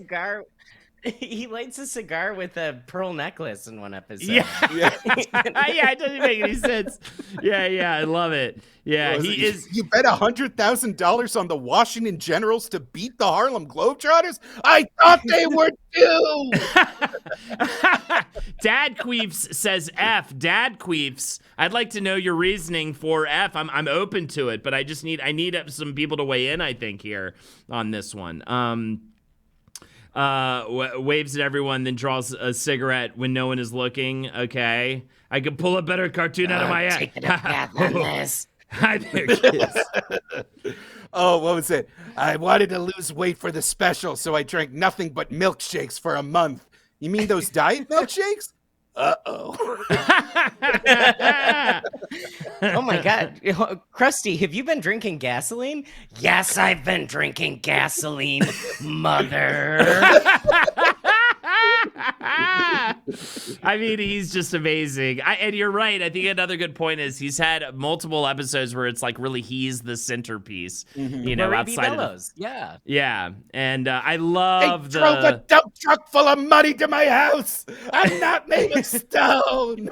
[SPEAKER 3] He lights a cigar with a pearl necklace in one episode.
[SPEAKER 2] Yeah, yeah, it doesn't make any sense. Yeah, I love it. Yeah, he is.
[SPEAKER 1] You bet $100,000 on the Washington Generals to beat the Harlem Globetrotters? I thought they were due.
[SPEAKER 2] Dad Queefs says F. Dad Queefs, I'd like to know your reasoning for F. I'm open to it, but I need some people to weigh in, I think, here on this one. Waves at everyone, then draws a cigarette when no one is looking. Okay, I could pull a better cartoon out of my ass.
[SPEAKER 3] Taking a bath on this.
[SPEAKER 2] Hi there, kids.
[SPEAKER 1] Oh, what was it? I wanted to lose weight for the special, so I drank nothing but milkshakes for a month. You mean those diet milkshakes? Uh-oh.
[SPEAKER 3] Oh my God. Krusty, have you been drinking gasoline? Yes, I've been drinking gasoline, mother.
[SPEAKER 2] I mean, he's just amazing. And you're right. I think another good point is he's had multiple episodes where it's like really he's the centerpiece, you know,
[SPEAKER 3] Marie B.
[SPEAKER 2] outside of
[SPEAKER 3] Bellows. Yeah.
[SPEAKER 2] yeah. And I love
[SPEAKER 1] They drove a
[SPEAKER 2] the
[SPEAKER 1] dump truck full of money to my house. I'm not made of stone.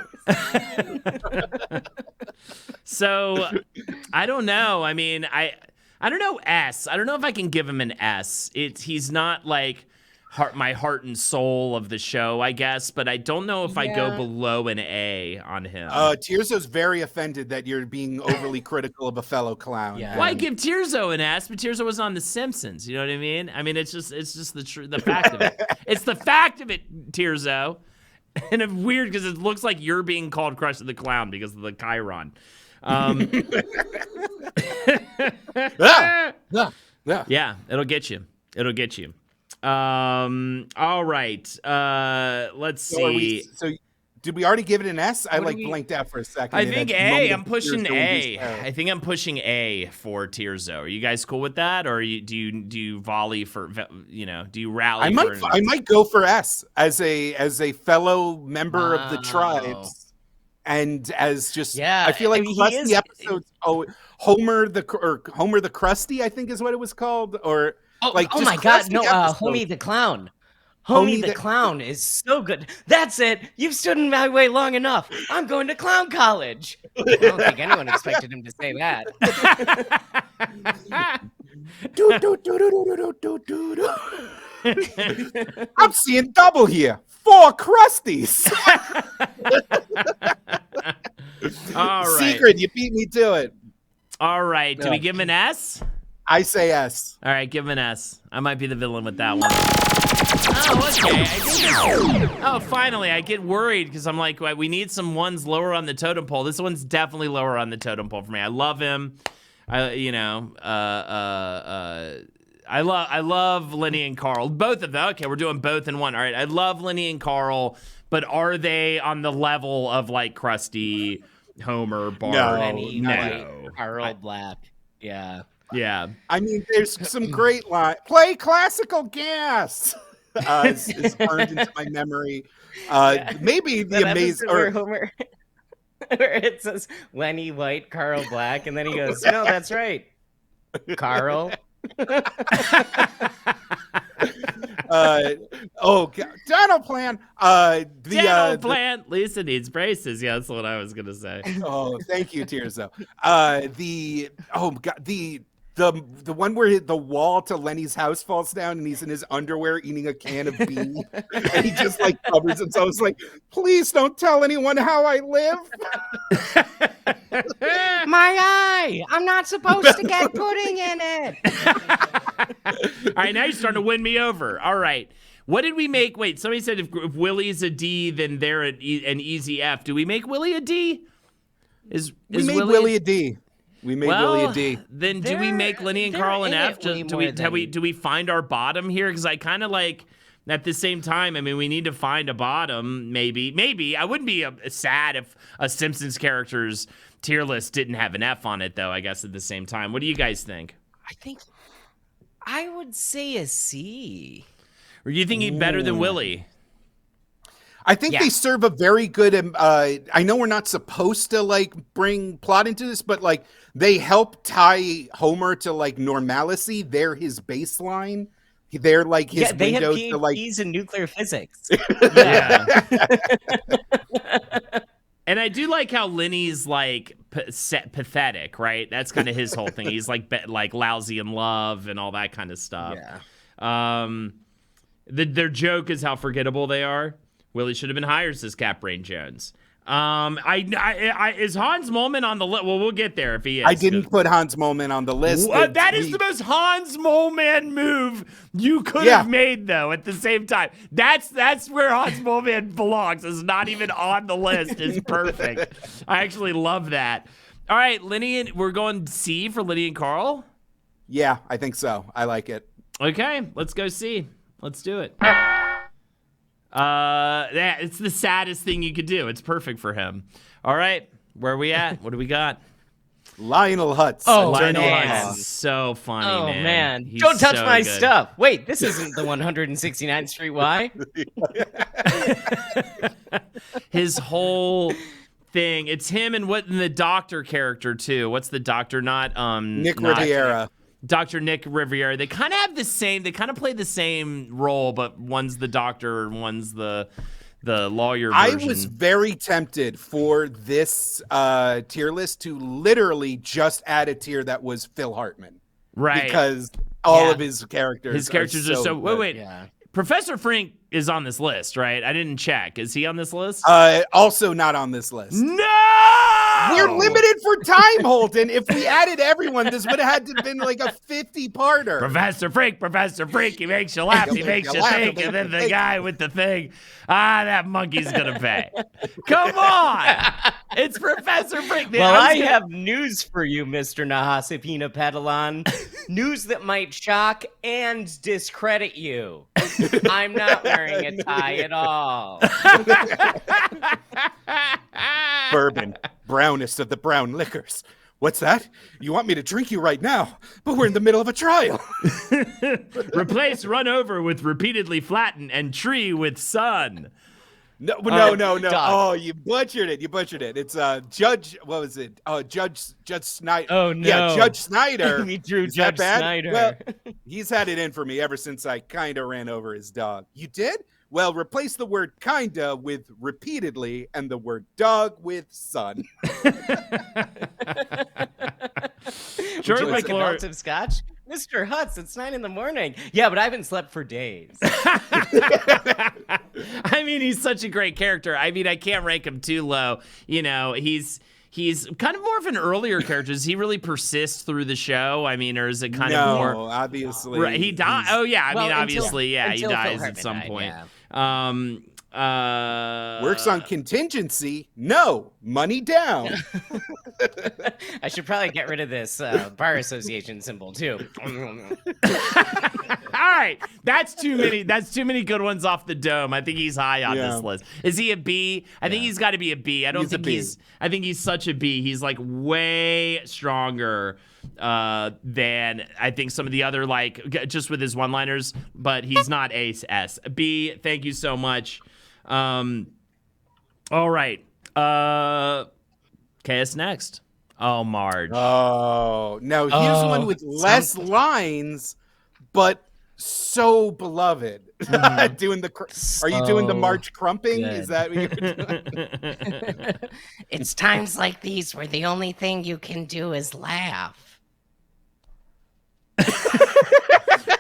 [SPEAKER 2] so I don't know. I mean, I don't know S. I don't know if I can give him an S. He's not like my heart and soul of the show, I guess, but I don't know if I go below an A on him.
[SPEAKER 1] Tirzo's very offended that you're being overly critical of a fellow clown.
[SPEAKER 3] Yeah.
[SPEAKER 2] Why give Tirzo an S? But Tirzo was on The Simpsons. You know what I mean? I mean, it's just the fact of it. It's the fact of it, Tirzo. And it's weird because it looks like you're being called Krusty the Clown because of the Chiron. Yeah, it'll get you. It'll get you. All right. Let's see.
[SPEAKER 1] So did we already give it an S? I
[SPEAKER 3] What do we-
[SPEAKER 1] blanked out for a second.
[SPEAKER 2] I
[SPEAKER 1] in
[SPEAKER 2] think
[SPEAKER 1] that
[SPEAKER 2] A.
[SPEAKER 1] moment
[SPEAKER 2] I'm
[SPEAKER 1] of
[SPEAKER 2] pushing
[SPEAKER 1] Tirzo
[SPEAKER 2] A.
[SPEAKER 1] induced
[SPEAKER 2] I think I'm pushing A for Tirzo. Are you guys cool with that, or do you volley for do you rally?
[SPEAKER 1] I might go for S as a fellow member of the
[SPEAKER 3] Wow.
[SPEAKER 1] tribes, and as just
[SPEAKER 3] Yeah,
[SPEAKER 1] I feel like
[SPEAKER 3] I mean, he
[SPEAKER 1] Krusty
[SPEAKER 3] is-
[SPEAKER 1] episodes. Oh, Homer the Krusty, I think is what it was called, or like
[SPEAKER 3] oh
[SPEAKER 1] just
[SPEAKER 3] my God,
[SPEAKER 1] Krusty
[SPEAKER 3] no,
[SPEAKER 1] episodes.
[SPEAKER 3] Homie the Clown.
[SPEAKER 1] Homie
[SPEAKER 3] Homie the
[SPEAKER 1] the-
[SPEAKER 3] Clown is so good. That's it. You've stood in my way long enough. I'm going to clown college. I don't think anyone expected him to say that.
[SPEAKER 1] Do, do, do, do, do, do, do, do. I'm seeing double here. 4 Krusties.
[SPEAKER 2] All right.
[SPEAKER 1] Secret, you beat me to it.
[SPEAKER 2] All right. Do we give him an S?
[SPEAKER 1] I say S.
[SPEAKER 2] All right, give him an S. I might be the villain with that one. Oh, okay. Oh, finally, I get worried because I'm like, we need some ones lower on the totem pole. This one's definitely lower on the totem pole for me. I love him. I love Lenny and Carl. Both of them. Okay, we're doing both in one. All right, I love Lenny and Carl, but are they on the level of like Krusty, Homer, Bart?
[SPEAKER 1] No.
[SPEAKER 3] Lenny,
[SPEAKER 2] no.
[SPEAKER 3] White, Carl Black. Yeah.
[SPEAKER 2] Yeah.
[SPEAKER 1] I mean, there's some great line. Play classical gas. Is burned into my memory. Maybe the
[SPEAKER 3] That
[SPEAKER 1] amazing.
[SPEAKER 3] episode where Homer, where it says Lenny White, Carl Black, and then he goes, "No, that's right, Carl."
[SPEAKER 1] Dental plan.
[SPEAKER 2] Dental plan. Lisa needs braces. Yeah, that's what I was gonna say.
[SPEAKER 1] Thank you, Tirzo. The one where the wall to Lenny's house falls down and he's in his underwear eating a can of beans and he just like covers himself. It's like, please don't tell anyone how I live.
[SPEAKER 3] My eye! I'm not supposed to get pudding in it.
[SPEAKER 2] All right, now you're starting to win me over. All right. What did we make? Wait, somebody said if Willie's a D, then they're an easy F. Do we make Willie a D?
[SPEAKER 1] We made Willie a D. We made Willie a D.
[SPEAKER 2] Then do we make Lenny and
[SPEAKER 3] they're
[SPEAKER 2] Carl an
[SPEAKER 3] in
[SPEAKER 2] F?
[SPEAKER 3] it way more than-
[SPEAKER 2] Do we find our bottom here? Because I kind of like at the same time. I mean, we need to find a bottom. Maybe I wouldn't be sad if a Simpsons character's tier list didn't have an F on it, though. I guess at the same time. What do you guys think?
[SPEAKER 3] I think I would say a C.
[SPEAKER 2] Or do you think he's better than Willie?
[SPEAKER 1] I think
[SPEAKER 3] Yeah.
[SPEAKER 1] they serve a very good. I know we're not supposed to like bring plot into this, but like they help tie Homer to like normalcy. They're his baseline they're like his
[SPEAKER 3] they have
[SPEAKER 1] window to like.
[SPEAKER 3] PhDs in nuclear physics.
[SPEAKER 2] Yeah. And I do like how Lenny's like pathetic, right? That's kind of his whole thing. He's like lousy in love and all that kind of stuff.
[SPEAKER 3] Yeah.
[SPEAKER 2] Their joke is how forgettable they are. Willie should have been higher, says Cap Brain Jones. Is Hans Moleman on the list? Well, we'll get there if he is.
[SPEAKER 1] I didn't put Hans Moleman on the list.
[SPEAKER 2] That is the most Hans Moleman move you could have made, though. At the same time, that's where Hans Moleman belongs. Is not even on the list. It's perfect. I actually love that. All right, Lenny, we're going C for Lenny and Carl.
[SPEAKER 1] Yeah, I think so. I like it.
[SPEAKER 2] Okay, let's go C. Let's do it. It's the saddest thing you could do. It's perfect for him. All right, where are we at? What do we got?
[SPEAKER 1] Lionel Hutz.
[SPEAKER 3] Oh,
[SPEAKER 2] Lionel
[SPEAKER 3] man.
[SPEAKER 2] Hutz is so funny,
[SPEAKER 3] Oh,
[SPEAKER 2] man. He's
[SPEAKER 3] Don't touch
[SPEAKER 2] so
[SPEAKER 3] my
[SPEAKER 2] good.
[SPEAKER 3] stuff. Wait, this isn't the 169th Street Y.
[SPEAKER 2] His whole thing. It's him and the doctor character, too. What's the doctor?
[SPEAKER 1] Nick Riviera.
[SPEAKER 2] Dr. Nick Riviera. They kind of have the same, they kind of play the same role, but one's the doctor and one's the lawyer version.
[SPEAKER 1] I was very tempted for this tier list to literally just add a tier that was Phil Hartman.
[SPEAKER 2] Right.
[SPEAKER 1] Because all of his characters
[SPEAKER 2] are so wait.
[SPEAKER 3] Yeah.
[SPEAKER 2] Professor Frink is on this list, right? I didn't check. Is he on this list?
[SPEAKER 1] Also not on this list.
[SPEAKER 2] No!
[SPEAKER 1] We're limited for time, Holden. If we added everyone, this would have had to have been like a 50-parter.
[SPEAKER 2] Professor Frink, he makes you laugh, he makes you think, and then the guy with the thing, that monkey's gonna pay. Come on! It's Professor Frink.
[SPEAKER 3] Well, I have news for you, Mr. Nahasipina Padawan. News that might shock and discredit you. I'm not wearing a tie at all.
[SPEAKER 1] Bourbon, brownest of the brown liquors. What's that? You want me to drink you right now, but we're in the middle of a trial.
[SPEAKER 2] Replace run over with repeatedly flatten and tree with sun.
[SPEAKER 1] No.
[SPEAKER 3] Dog.
[SPEAKER 1] Oh, you butchered it. It's Judge. What was it? Judge Snyder.
[SPEAKER 3] Oh no.
[SPEAKER 1] Yeah, Judge Snyder.
[SPEAKER 3] We drew
[SPEAKER 1] Is that
[SPEAKER 3] Judge
[SPEAKER 1] bad?
[SPEAKER 3] Snyder.
[SPEAKER 1] Well, he's had it in for me ever since I kind of ran over his dog. You did? Well, replace the word kinda with repeatedly and the word dog with son.
[SPEAKER 3] Would you like a malt of scotch? Mr. Hutz, it's 9 a.m. Yeah, but I haven't slept for days.
[SPEAKER 2] I mean, he's such a great character. I mean, I can't rank him too low. You know, he's kind of more of an earlier character. Does he really persist through the show? I mean, or is it kind of more?
[SPEAKER 1] No, obviously.
[SPEAKER 2] Right, he died. Oh yeah, I mean,
[SPEAKER 3] Well,
[SPEAKER 2] obviously, he dies at some point.
[SPEAKER 3] Yeah.
[SPEAKER 1] Works on contingency. No, money down.
[SPEAKER 3] I should probably get rid of this bar association symbol too.
[SPEAKER 2] All right, that's too many. That's too many good ones off the dome. I think he's high on this list. Is he a B? I think he's got to be a B. I don't think he's. I think he's such a B. He's like way stronger than I think some of the other, like, just with his one-liners. But he's not Ace S. B. Thank you so much. All right. KS next. Oh, Marge.
[SPEAKER 1] Oh, no. Here's one with less lines, but so beloved. Doing the. Are you doing the Marge crumping?
[SPEAKER 3] Good.
[SPEAKER 1] Is that what you're doing?
[SPEAKER 3] It's times like these where the only thing you can do is laugh.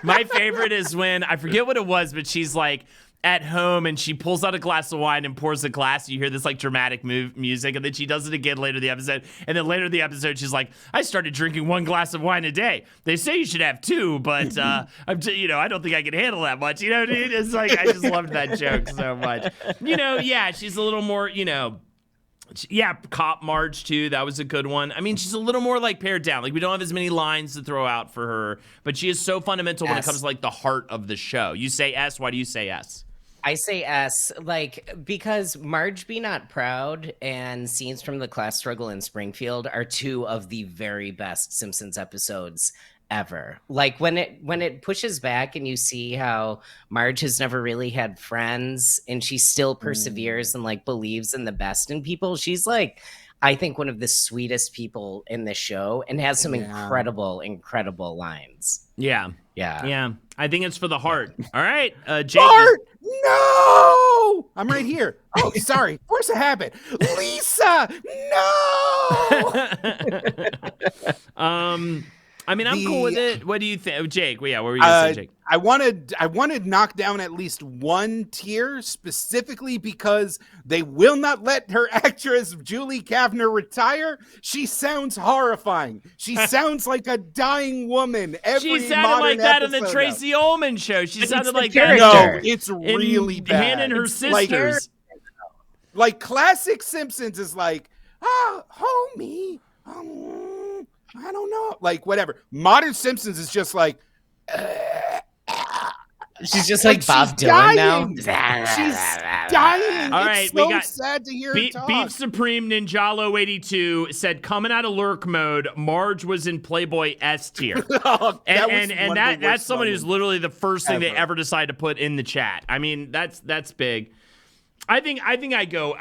[SPEAKER 2] My favorite is when, I forget what it was, but she's like at home and she pulls out a glass of wine and pours a glass. You hear this like dramatic music, and then she does it again later in the episode. And then later in the episode, she's like, I started drinking 1 glass of wine a day. They say you should have 2, but I don't think I can handle that much. You know, dude? It's like, I just loved that joke so much. You know, yeah, she's a little more, you know, yeah, Cop Marge too. That was a good one. I mean, she's a little more like pared down. Like, we don't have as many lines to throw out for her, but she is so fundamental when it comes to like the heart of the show. You say S. Why do you say S?
[SPEAKER 3] I say S, like, because Marge Be Not Proud and Scenes from the Class Struggle in Springfield are 2 of the very best Simpsons episodes ever. Like, when it pushes back and you see how Marge has never really had friends and she still perseveres and like believes in the best in people. She's like, I think, one of the sweetest people in this show and has some incredible lines.
[SPEAKER 2] Yeah.
[SPEAKER 3] Yeah.
[SPEAKER 2] Yeah, I think it's for the heart. All right, Jake.
[SPEAKER 1] Bart! No! I'm right here. Oh, sorry. Force a habit. Lisa! No!
[SPEAKER 2] I mean, I'm cool with it. What do you think, Jake? Well, yeah, what were you gonna say, Jake?
[SPEAKER 1] I wanted to knock down at least one tier, specifically because they will not let her actress Julie Kavner retire. She sounds horrifying. She sounds like a dying woman.
[SPEAKER 2] She sounded like that in the Tracy Ullman show. She sounded like that.
[SPEAKER 1] No, it's really bad.
[SPEAKER 2] Hannah and her sisters.
[SPEAKER 1] Like classic Simpsons is like, homie, I don't know, like whatever. Modern Simpsons is just like.
[SPEAKER 3] She's just like Bob Dylan now.
[SPEAKER 1] She's dying.
[SPEAKER 2] All right,
[SPEAKER 1] it's so
[SPEAKER 2] we got
[SPEAKER 1] sad to hear her talk.
[SPEAKER 2] Beef Supreme Ninjalo 82 said, coming out of lurk mode, Marge was in Playboy S tier. That's someone who's literally the first thing they ever decide to put in the chat. I mean, that's big. I think I go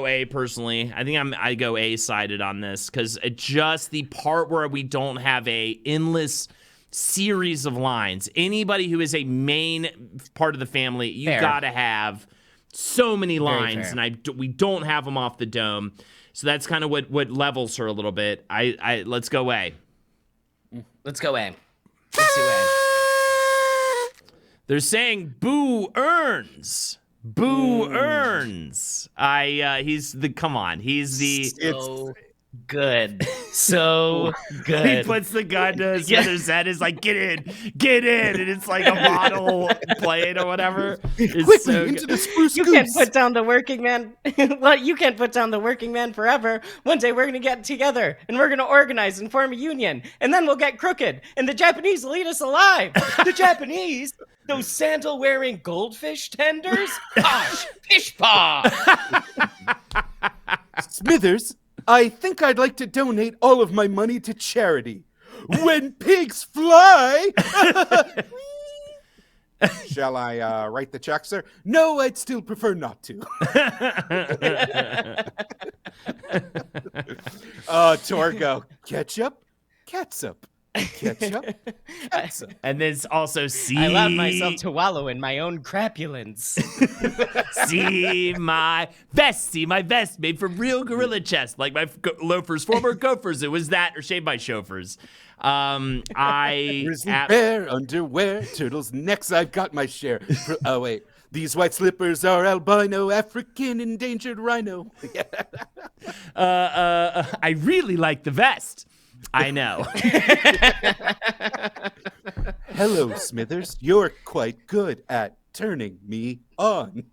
[SPEAKER 2] A personally. I go A sided on this because just the part where we don't have a endless series of lines. Anybody who is a main part of the family, you gotta have so many lines, and we don't have them off the dome. So that's kind of what levels her a little bit. Let's go A.
[SPEAKER 3] Let's go A. Let's do A.
[SPEAKER 2] They're saying Boo earns. Boo earns. Come on. He's the
[SPEAKER 3] so good. So good.
[SPEAKER 2] He puts the gun to his other's head. Is like, get in, and it's like a model plane or whatever. It's
[SPEAKER 1] quickly
[SPEAKER 2] so
[SPEAKER 1] into the spruce
[SPEAKER 4] You
[SPEAKER 1] goose.
[SPEAKER 4] can't put down the working man. Well, you can't put down the working man forever. One day we're gonna get together and we're gonna organize and form a union, and then we'll get crooked, and the Japanese will eat us alive. The Japanese. Those sandal-wearing goldfish tenders? Gosh, pish paw!
[SPEAKER 1] Smithers, I think I'd like to donate all of my money to charity. When pigs fly! Shall I write the check, sir? No, I'd still prefer not to. Torgo. Ketchup? Catsup. Ketchup? Catsup.
[SPEAKER 2] And there's also C.
[SPEAKER 4] I allowed myself to wallow in my own crapulence.
[SPEAKER 2] See my vest made from real gorilla chest, like my loafers, former gophers. It was that or Shave My Chauffeurs.
[SPEAKER 1] Grizzly bear, underwear, turtles' necks, I've got my share. Oh, wait. These white slippers are albino, African, endangered rhino.
[SPEAKER 2] I really like the vest. I know.
[SPEAKER 1] Hello, Smithers. You're quite good at turning me on.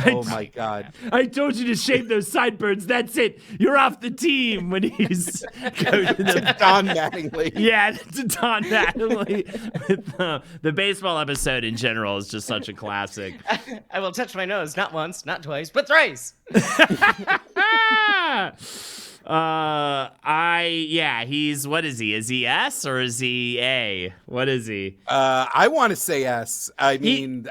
[SPEAKER 1] Oh my God.
[SPEAKER 2] I told you to shave those sideburns. That's it. You're off the team when he's going
[SPEAKER 1] to Don Mattingly.
[SPEAKER 2] Yeah, to Don Mattingly. The baseball episode in general is just such a classic.
[SPEAKER 4] I will touch my nose not once, not twice, but thrice.
[SPEAKER 2] He's, what is he? Is he S or is he A? What is he?
[SPEAKER 1] I want to say S. I mean,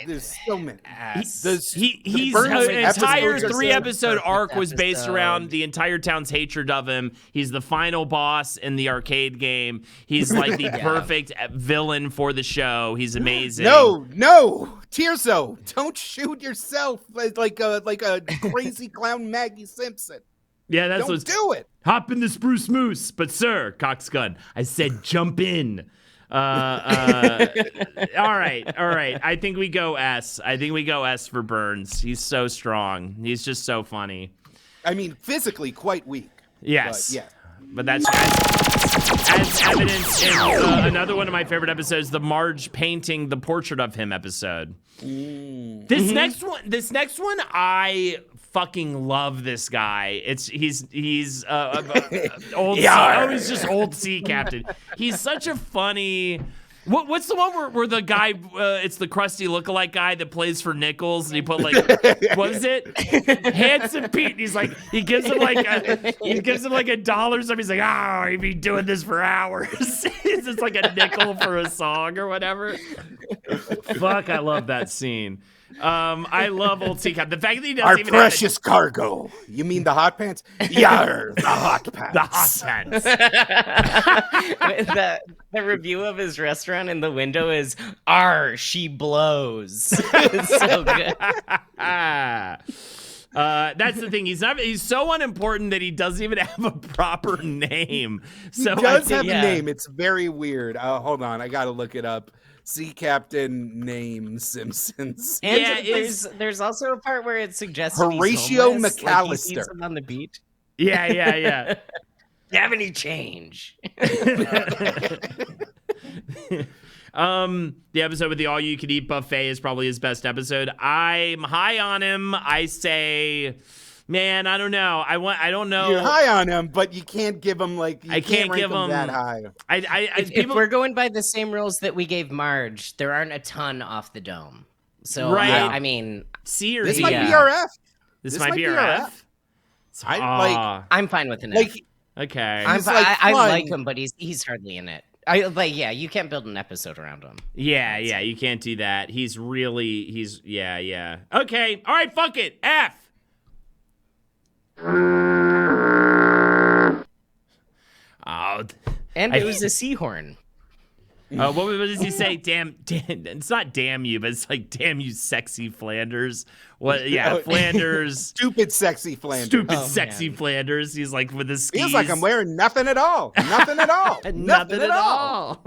[SPEAKER 1] there's so many.
[SPEAKER 2] His entire 3-episode arc was based around the entire town's hatred of him. He's the final boss in the arcade game. He's like the perfect villain for the show. He's amazing.
[SPEAKER 1] No, Tirso, don't shoot yourself like a crazy clown Maggie Simpson.
[SPEAKER 2] Yeah, that's
[SPEAKER 1] Don't do it.
[SPEAKER 2] Hop in the spruce moose, but sir, cock's gun. I said jump in. All right. I think we go S. For Burns. He's so strong. He's just so funny.
[SPEAKER 1] I mean, physically quite weak.
[SPEAKER 2] Yes.
[SPEAKER 1] But
[SPEAKER 2] that's as evidence in another one of my favorite episodes, the Marge painting the portrait of him episode. This next one, I fucking love this guy. He's old. He's just old sea captain. He's such a funny. What's the one where the guy? It's the crusty lookalike guy that plays for nickels, and he put like, what is it? Handsome Pete. And he's like, he gives him like $1 or something. He's like, he'd be doing this for hours. It's just like a nickel for a song or whatever. Fuck, I love that scene. I love old Teacup. The fact that he doesn't
[SPEAKER 1] Our
[SPEAKER 2] even
[SPEAKER 1] precious cargo. You mean the hot pants? Yar, the hot pants.
[SPEAKER 2] have the hot pants.
[SPEAKER 3] The review of his restaurant in the window is she blows. It's so good.
[SPEAKER 2] That's the thing. He's so unimportant that he doesn't even have a proper name. So
[SPEAKER 1] He does
[SPEAKER 2] I
[SPEAKER 1] have
[SPEAKER 2] think,
[SPEAKER 1] a name. It's very weird. Hold on, I gotta look it up. Sea Captain name Simpsons.
[SPEAKER 3] And
[SPEAKER 2] Yeah,
[SPEAKER 3] there's also a part where it suggests
[SPEAKER 1] Horatio
[SPEAKER 3] he's homeless, like he sees
[SPEAKER 1] McAllister.
[SPEAKER 3] him on the beach.
[SPEAKER 2] yeah.
[SPEAKER 3] Do you have any change?
[SPEAKER 2] The episode with the all-you-can-eat buffet is probably his best episode. I'm high on him. I say, man, I don't know. I don't know.
[SPEAKER 1] You're high on him, but you can't give him like. You
[SPEAKER 2] I can't
[SPEAKER 1] rank
[SPEAKER 2] give
[SPEAKER 1] him
[SPEAKER 2] him
[SPEAKER 1] that high.
[SPEAKER 3] If we're going by the same rules that we gave Marge, there aren't a ton off the dome. So
[SPEAKER 2] Right.
[SPEAKER 3] I mean,
[SPEAKER 2] C or
[SPEAKER 1] This
[SPEAKER 2] D.
[SPEAKER 1] might be RF.
[SPEAKER 2] This might be RF.
[SPEAKER 3] I'm fine with an F.
[SPEAKER 1] Like
[SPEAKER 2] Okay.
[SPEAKER 3] I
[SPEAKER 1] fun.
[SPEAKER 3] like him, but he's hardly in it. You can't build an episode around him.
[SPEAKER 2] Yeah, you can't do that. He's yeah. Okay, all right, fuck it. F. Oh,
[SPEAKER 3] And it was a seahorn.
[SPEAKER 2] what does he say? Damn, it's not damn you, but it's like damn you, sexy Flanders. What? Yeah, Flanders.
[SPEAKER 1] Stupid, sexy Flanders.
[SPEAKER 2] Stupid,
[SPEAKER 3] Oh,
[SPEAKER 2] sexy
[SPEAKER 3] man.
[SPEAKER 2] Flanders. He's like with his skis.
[SPEAKER 1] Feels like I'm wearing nothing at all. Nothing at all.
[SPEAKER 2] Nothing at all.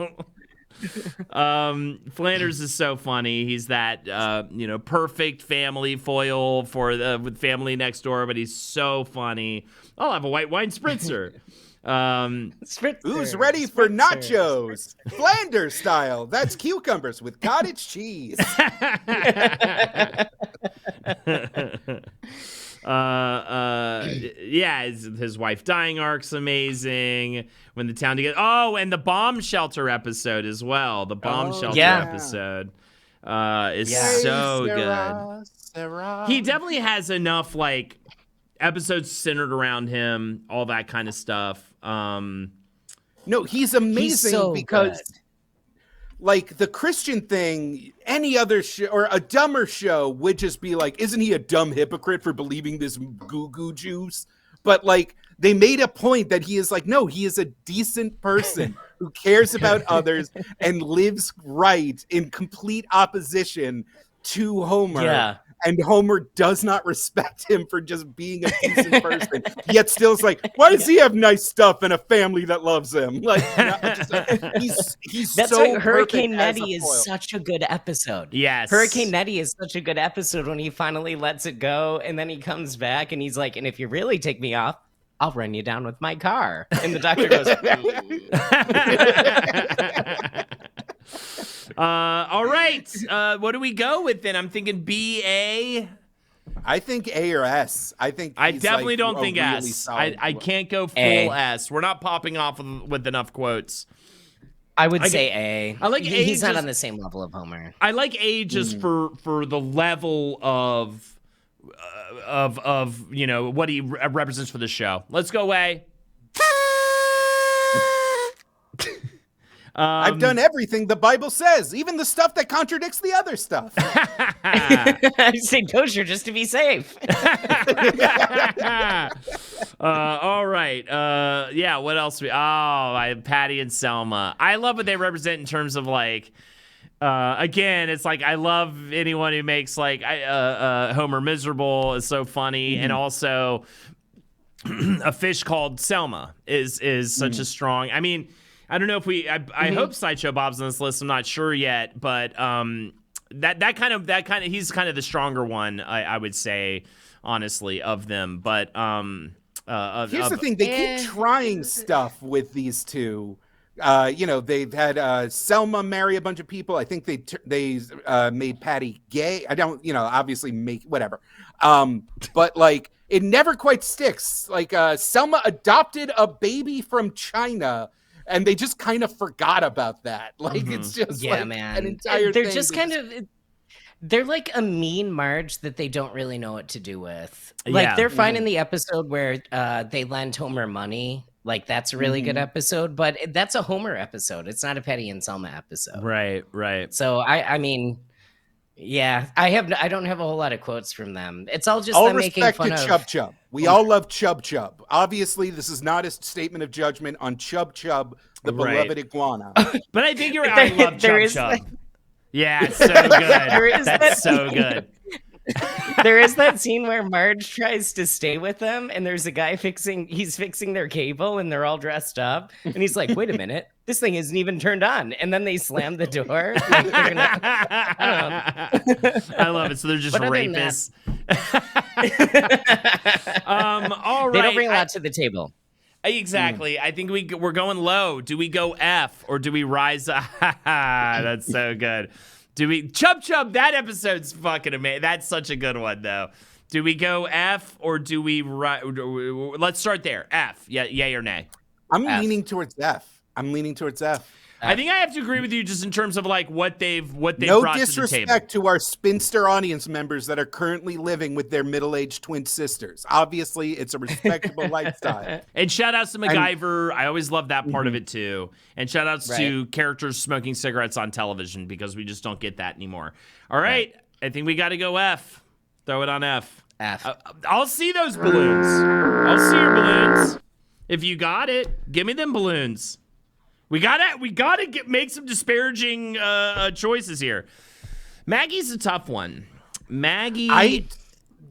[SPEAKER 2] Flanders is so funny. He's that perfect family foil for with family next door, but he's so funny. I'll have a white wine spritzer.
[SPEAKER 1] Who's ready for nachos? Flanders style. That's cucumbers with cottage cheese.
[SPEAKER 2] His wife dying arc's amazing. When the town together. Oh, and the bomb shelter episode as well. The bomb shelter episode is so good.
[SPEAKER 1] Sarah.
[SPEAKER 2] He definitely has enough like episodes centered around him, all that kind of stuff.
[SPEAKER 1] No, he's amazing
[SPEAKER 3] so
[SPEAKER 1] because,
[SPEAKER 3] good.
[SPEAKER 1] like, the Christian thing, any other show or a dumber show would just be like, isn't he a dumb hypocrite for believing this goo-goo juice? But, like, they made a point that he is like, no, he is a decent person who cares about others and lives right in complete opposition to Homer.
[SPEAKER 3] Yeah.
[SPEAKER 1] And Homer does not respect him for just being a decent person. Yet still is like, why does he have nice stuff and a family that loves him? Like, he's
[SPEAKER 3] That's
[SPEAKER 1] so
[SPEAKER 3] why Hurricane
[SPEAKER 1] perfect as a
[SPEAKER 3] Nettie is
[SPEAKER 1] foil.
[SPEAKER 3] such a good episode.
[SPEAKER 2] Yes.
[SPEAKER 3] Hurricane Nettie is such a good episode when he finally lets it go and then he comes back and he's like, and if you really take me off, I'll run you down with my car. And the doctor goes,
[SPEAKER 2] all right. What do we go with then? I'm thinking B, A.
[SPEAKER 1] I think A or S. I think
[SPEAKER 2] I
[SPEAKER 1] he's,
[SPEAKER 2] definitely
[SPEAKER 1] like,
[SPEAKER 2] don't
[SPEAKER 1] a
[SPEAKER 2] think
[SPEAKER 1] really
[SPEAKER 2] S.
[SPEAKER 1] solid
[SPEAKER 2] I can't go full
[SPEAKER 3] A.
[SPEAKER 2] S. We're not popping off with enough quotes.
[SPEAKER 3] I would say A.
[SPEAKER 2] I like A
[SPEAKER 3] He's not
[SPEAKER 2] just-
[SPEAKER 3] on the same level of Homer.
[SPEAKER 2] I like A just for the level of what he represents for the show. Let's go A.
[SPEAKER 1] I've done everything the Bible says, even the stuff that contradicts the other stuff.
[SPEAKER 3] I say kosher just to be safe.
[SPEAKER 2] All right. What else? I have Patty and Selma. I love what they represent in terms of like. Again, it's like I love anyone who makes like Homer miserable is so funny, and also a fish called Selma is such a strong. I mean, I don't know if I hope Sideshow Bob's on this list. I'm not sure yet, but that kind of he's kind of the stronger one. I would say honestly of them, but
[SPEAKER 1] Here's the thing: they keep trying stuff with these two. They've had Selma marry a bunch of people. I think they made Patty gay. I don't, obviously make whatever. But like it never quite sticks. Like Selma adopted a baby from China, and they just kind of forgot about that. Like it's just
[SPEAKER 3] Man.
[SPEAKER 1] an entire.
[SPEAKER 3] They're
[SPEAKER 1] thing
[SPEAKER 3] just
[SPEAKER 1] that
[SPEAKER 3] kind of. They're like a mean Marge that they don't really know what to do with. Like they're fine in the episode where they lend Homer money. Like that's a really good episode, but that's a Homer episode. It's not a Patty and Selma episode.
[SPEAKER 2] right.
[SPEAKER 3] So I mean, Yeah, I don't have a whole lot of quotes from them. It's all just
[SPEAKER 1] All
[SPEAKER 3] them making
[SPEAKER 1] respect
[SPEAKER 3] fun
[SPEAKER 1] to
[SPEAKER 3] of.
[SPEAKER 1] Chub Chub. We all love Chub Chub. Obviously, this is not a statement of judgment on Chub Chub, the
[SPEAKER 2] Right.
[SPEAKER 1] beloved iguana.
[SPEAKER 2] But I think you're right. I love
[SPEAKER 3] There
[SPEAKER 2] Chub
[SPEAKER 3] is
[SPEAKER 2] Chub. Yeah, it's so good.
[SPEAKER 3] There is
[SPEAKER 2] That's
[SPEAKER 3] that-
[SPEAKER 2] so good.
[SPEAKER 3] There is that scene where Marge tries to stay with them, and there's a guy he's fixing their cable, and they're all dressed up, and he's like, "Wait a minute, this thing isn't even turned on," and then they slam the door. Like, they're gonna-
[SPEAKER 2] I love it. So they're just
[SPEAKER 3] But other than that-
[SPEAKER 2] rapists. All right.
[SPEAKER 3] They don't bring a lot to the table.
[SPEAKER 2] Exactly. I think we're going low. Do we go F or do we rise? That's so good. Do we Chub Chub? That episode's fucking amazing. That's such a good one, though. Do we go F or do we? Let's start there. F. Yeah, yay or nay?
[SPEAKER 1] I'm
[SPEAKER 3] F.
[SPEAKER 1] leaning towards F.
[SPEAKER 2] I think I have to agree with you just in terms of like what they've
[SPEAKER 1] No
[SPEAKER 2] brought to the table.
[SPEAKER 1] disrespect to our spinster audience members that are currently living with their middle-aged twin sisters. Obviously, it's a respectable lifestyle.
[SPEAKER 2] And shout outs to MacGyver. I always love that part of
[SPEAKER 1] Mm-hmm.
[SPEAKER 2] it too. And shout outs to characters smoking cigarettes on television because we just don't get that anymore. All right. I think we got to go F. Throw it on F.
[SPEAKER 3] F.
[SPEAKER 2] I'll see those balloons. I'll see your balloons. If you got it, give me them balloons. We gotta make some disparaging choices here. Maggie's a tough one. Maggie,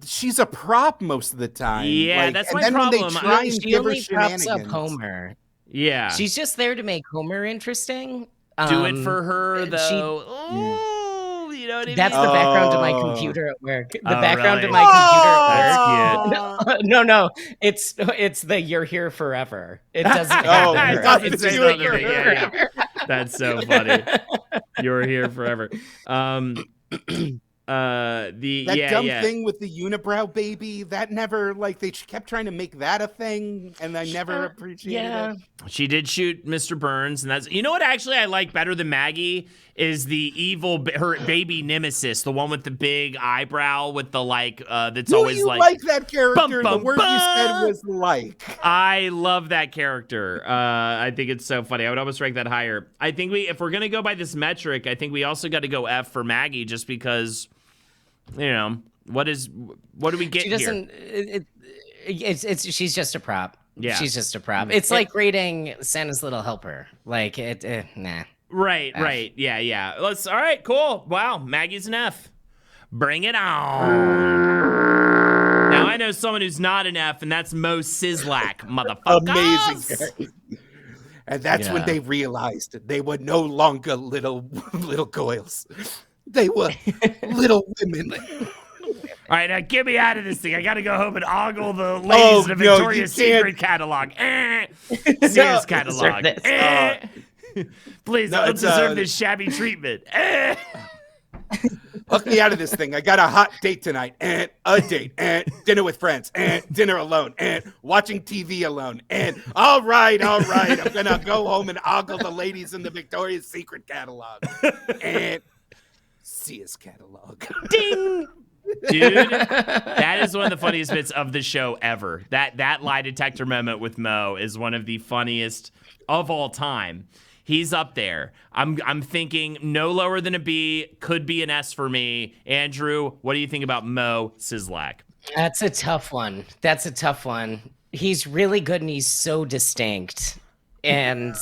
[SPEAKER 1] she's a prop most of the time.
[SPEAKER 2] Yeah, that's
[SPEAKER 1] and
[SPEAKER 2] my
[SPEAKER 1] then when
[SPEAKER 2] problem.
[SPEAKER 1] they try and
[SPEAKER 3] She
[SPEAKER 1] give her
[SPEAKER 3] only props up
[SPEAKER 1] shenanigans.
[SPEAKER 3] Homer.
[SPEAKER 2] yeah,
[SPEAKER 3] She's just there to make Homer interesting.
[SPEAKER 2] do it for her
[SPEAKER 3] she-
[SPEAKER 2] though. Ooh, you know what I mean?
[SPEAKER 3] That's the background to my
[SPEAKER 1] Oh.
[SPEAKER 3] computer at work. The
[SPEAKER 2] Oh,
[SPEAKER 3] background
[SPEAKER 2] really?
[SPEAKER 3] to my computer at work.
[SPEAKER 2] That's cute.
[SPEAKER 3] No, it's the "You're here forever." It doesn't. have
[SPEAKER 1] Oh,
[SPEAKER 3] her.
[SPEAKER 1] I thought
[SPEAKER 3] It's
[SPEAKER 1] you
[SPEAKER 3] just
[SPEAKER 1] said
[SPEAKER 3] "You're
[SPEAKER 2] another
[SPEAKER 3] here
[SPEAKER 2] thing. Yeah,
[SPEAKER 3] forever."
[SPEAKER 2] That's so funny. You're here forever.
[SPEAKER 1] That dumb thing with the unibrow baby, that never, they kept trying to make that a thing, and I never appreciated it.
[SPEAKER 2] She did shoot Mr. Burns, and that's, you know what actually I like better than Maggie is the evil, her baby nemesis, the one with the big eyebrow with the that's
[SPEAKER 1] Do
[SPEAKER 2] always
[SPEAKER 1] you like that character?
[SPEAKER 2] bum,
[SPEAKER 1] The
[SPEAKER 2] bum,
[SPEAKER 1] word you said
[SPEAKER 2] bum.
[SPEAKER 1] was like.
[SPEAKER 2] I love that character. I think it's so funny. I would almost rank that higher. I think if we're gonna go by this metric, I think we also got to go F for Maggie, just because, what do we get
[SPEAKER 3] She
[SPEAKER 2] here?
[SPEAKER 3] doesn't. It's she's just a prop.
[SPEAKER 2] Yeah.
[SPEAKER 3] She's just a prop. It's like rating Santa's Little Helper. Like nah.
[SPEAKER 2] Right,
[SPEAKER 3] F.
[SPEAKER 2] right. Yeah. All right, cool. Wow, Maggie's an F. Bring it on. Now I know someone who's not an F, and that's Mo Sizlak, motherfucker.
[SPEAKER 1] Amazing. And that's when
[SPEAKER 3] Yeah.
[SPEAKER 1] they realized they were no longer little girls. They were little women.
[SPEAKER 2] All right, now get me out of this thing. I gotta go home and ogle the ladies in the
[SPEAKER 1] no,
[SPEAKER 2] Victoria's
[SPEAKER 1] you can't.
[SPEAKER 2] Secret catalog. Sears catalog.
[SPEAKER 3] Deserve
[SPEAKER 2] Please,
[SPEAKER 1] No,
[SPEAKER 2] I don't
[SPEAKER 1] it's,
[SPEAKER 2] deserve this shabby treatment.
[SPEAKER 1] Hook me out of this thing. I got a hot date tonight, and a date, and dinner with friends, and dinner alone, and watching TV alone, and all right, I'm gonna go home and ogle the ladies in the Victoria's Secret catalog, and Sears catalog.
[SPEAKER 2] Ding! Dude, that is one of the funniest bits of the show ever. That lie detector moment with Mo is one of the funniest of all time. He's up there. I'm thinking no lower than a B, could be an S for me. Andrew, what do you think about Mo Sizlak?
[SPEAKER 3] That's a tough one. He's really good and he's so distinct. And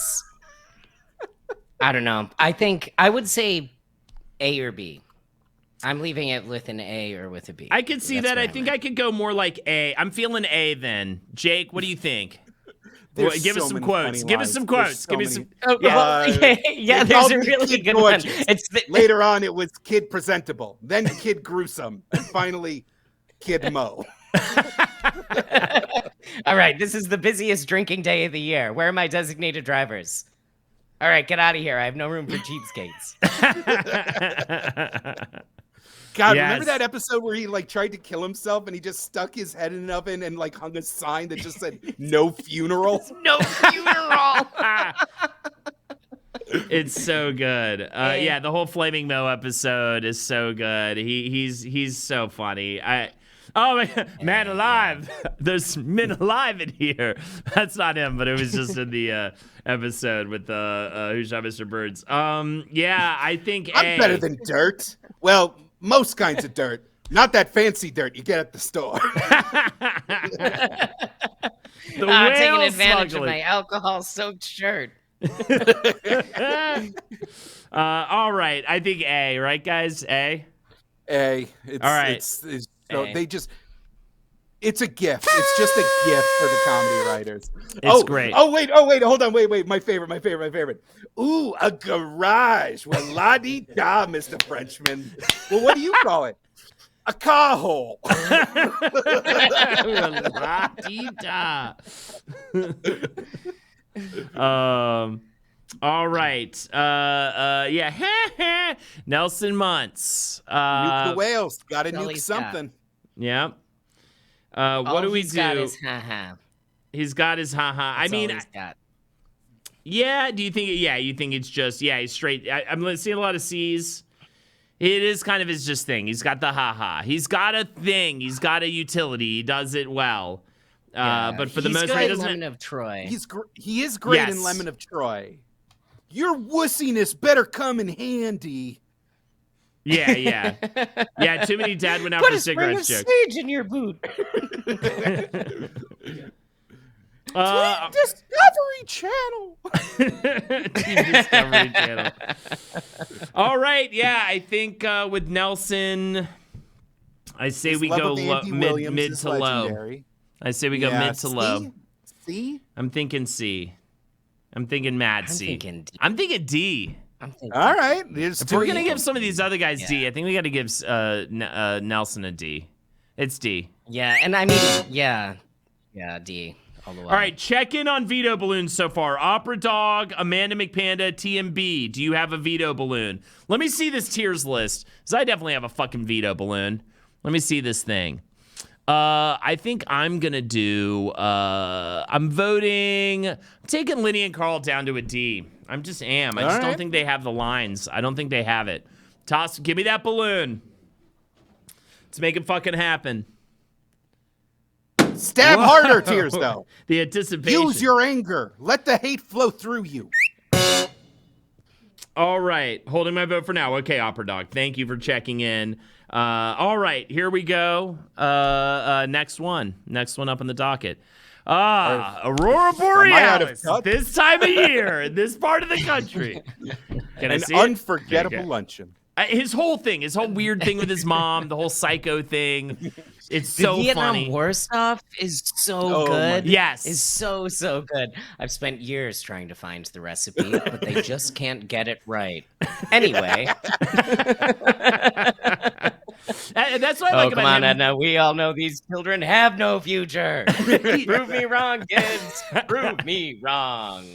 [SPEAKER 3] I don't know. I think I would say A or B. I'm leaving it with an A or with a B.
[SPEAKER 2] I could see
[SPEAKER 3] That's
[SPEAKER 2] that.
[SPEAKER 3] where
[SPEAKER 2] I
[SPEAKER 3] I'm
[SPEAKER 2] think
[SPEAKER 3] at.
[SPEAKER 2] I could go more like A. I'm feeling A then. Jake, what do you think?
[SPEAKER 1] There's
[SPEAKER 2] Give us
[SPEAKER 1] so
[SPEAKER 2] some
[SPEAKER 1] many
[SPEAKER 2] quotes.
[SPEAKER 1] funny
[SPEAKER 2] Give us
[SPEAKER 1] lines.
[SPEAKER 2] some
[SPEAKER 1] There's
[SPEAKER 2] quotes.
[SPEAKER 1] so
[SPEAKER 2] Give me
[SPEAKER 1] many.
[SPEAKER 2] some.
[SPEAKER 3] Oh,
[SPEAKER 1] Yeah.
[SPEAKER 3] well, yeah,
[SPEAKER 1] They
[SPEAKER 3] there's
[SPEAKER 1] called
[SPEAKER 3] a
[SPEAKER 1] me
[SPEAKER 3] really
[SPEAKER 1] Kid
[SPEAKER 3] good one.
[SPEAKER 1] Gorgeous.
[SPEAKER 3] It's the,
[SPEAKER 1] Later on, it was Kid Presentable, then Kid Gruesome, and finally Kid Mo.
[SPEAKER 3] all right, this is the busiest drinking day of the year. Where are my designated drivers? All right, get out of here. I have no room for cheapskates.
[SPEAKER 1] God,
[SPEAKER 2] Yes.
[SPEAKER 1] remember that episode where he tried to kill himself and he just stuck his head in an oven and hung a sign that just said "No funeral"?
[SPEAKER 3] No funeral.
[SPEAKER 2] It's so good. Yeah, the whole Flaming Mo episode is so good. He's so funny. Oh my man alive! There's men alive in here. That's not him, but it was just in the episode with Who Shot Mr. Burns. Yeah, I think
[SPEAKER 1] I'm
[SPEAKER 2] A.
[SPEAKER 1] better than dirt. Well, Most kinds of dirt. Not that fancy dirt you get at the store.
[SPEAKER 2] The
[SPEAKER 4] taking
[SPEAKER 2] whale
[SPEAKER 4] advantage
[SPEAKER 2] smuggling.
[SPEAKER 4] of my alcohol-soaked shirt.
[SPEAKER 2] All right. I think A, right, guys? A?
[SPEAKER 1] It's,
[SPEAKER 2] All right.
[SPEAKER 1] It's so
[SPEAKER 3] A.
[SPEAKER 1] they just. It's a gift. It's just a gift for the comedy writers.
[SPEAKER 2] It's great.
[SPEAKER 1] Oh wait, hold on, wait. My favorite. Ooh, a garage. Well, la di da, Mr. Frenchman. Well, what do you call it? A car hole.
[SPEAKER 2] La-dee-da. All right. Yeah. Nelson Muntz.
[SPEAKER 1] Nuke the whales. Got to
[SPEAKER 3] Sully
[SPEAKER 1] nuke
[SPEAKER 3] Scott.
[SPEAKER 1] something.
[SPEAKER 2] Yeah. What do we
[SPEAKER 3] he's got
[SPEAKER 2] do?
[SPEAKER 3] is haha.
[SPEAKER 2] He's got his haha. I
[SPEAKER 3] That's all
[SPEAKER 2] mean,
[SPEAKER 3] he's got.
[SPEAKER 2] yeah. Do you think? Yeah, you think it's just he's straight. I'm seeing a lot of C's. It is kind of his just thing. He's got the haha. He's got a thing. He's got a utility. He does it well. But for the
[SPEAKER 3] He's
[SPEAKER 2] most
[SPEAKER 3] good
[SPEAKER 2] part, he
[SPEAKER 3] in
[SPEAKER 2] doesn't.
[SPEAKER 3] Lemon of Troy.
[SPEAKER 1] He is great
[SPEAKER 2] Yes.
[SPEAKER 1] in Lemon of Troy. Your wussiness better come in handy.
[SPEAKER 2] Yeah. Too many dad went out
[SPEAKER 4] Put
[SPEAKER 2] for
[SPEAKER 4] a spring of
[SPEAKER 2] cigarettes jokes.
[SPEAKER 4] sage in your boot.
[SPEAKER 1] Discovery Channel.
[SPEAKER 2] Team Discovery Channel. All right, yeah, I think with Nelson, I say
[SPEAKER 1] His
[SPEAKER 2] we
[SPEAKER 1] love
[SPEAKER 2] go
[SPEAKER 1] of
[SPEAKER 2] low,
[SPEAKER 1] Andy
[SPEAKER 2] mid
[SPEAKER 1] Williams is
[SPEAKER 2] to low.
[SPEAKER 1] legendary.
[SPEAKER 2] I say we go
[SPEAKER 1] Yeah,
[SPEAKER 2] mid to low.
[SPEAKER 1] See?
[SPEAKER 2] I'm thinking C. I'm thinking mad
[SPEAKER 3] I'm
[SPEAKER 2] C.
[SPEAKER 3] thinking D.
[SPEAKER 2] I'm thinking D.
[SPEAKER 3] I'm thinking
[SPEAKER 1] All right. There's
[SPEAKER 2] If we're
[SPEAKER 1] two.
[SPEAKER 2] gonna give some of these other guys D,
[SPEAKER 3] Yeah.
[SPEAKER 2] I think we got to give Nelson a D. It's D.
[SPEAKER 3] Yeah, and I mean, yeah, D all the way.
[SPEAKER 2] All right, check in on veto balloons so far. Opera Dog, Amanda McPanda, TMB. Do you have a veto balloon? Let me see this tiers list, because I definitely have a fucking veto balloon. Let me see this thing. I think I'm gonna do. I'm voting. I'm taking Lenny and Carl down to a D. I just am. I just don't think they have the lines. I don't think they have it. Toss. Give me that balloon. Let's make it fucking happen.
[SPEAKER 1] Stab
[SPEAKER 2] Whoa.
[SPEAKER 1] harder, Tears, though.
[SPEAKER 2] The anticipation.
[SPEAKER 1] Use your anger. Let the hate flow through you.
[SPEAKER 2] All right, holding my vote for now. Okay, Opera Dog, thank you for checking in. All right, here we go. Next one up on the docket. Aurora Borealis.
[SPEAKER 1] touch?
[SPEAKER 2] This time of year, in this part of the country. Can I
[SPEAKER 1] An
[SPEAKER 2] see it?
[SPEAKER 1] unforgettable
[SPEAKER 2] Okay.
[SPEAKER 1] luncheon.
[SPEAKER 2] His whole weird thing with his mom, the whole psycho thing. It's
[SPEAKER 3] The
[SPEAKER 2] so
[SPEAKER 3] Vietnam
[SPEAKER 2] funny.
[SPEAKER 3] War stuff is so
[SPEAKER 1] Oh my-
[SPEAKER 3] good.
[SPEAKER 2] Yes.
[SPEAKER 3] Is so good. I've spent years trying to find the recipe, but they just can't get it right. Anyway.
[SPEAKER 2] And that's what I like
[SPEAKER 3] come
[SPEAKER 2] about
[SPEAKER 3] on,
[SPEAKER 2] him.
[SPEAKER 3] Edna. We all know these children have no future. Prove me wrong, kids. Prove me wrong.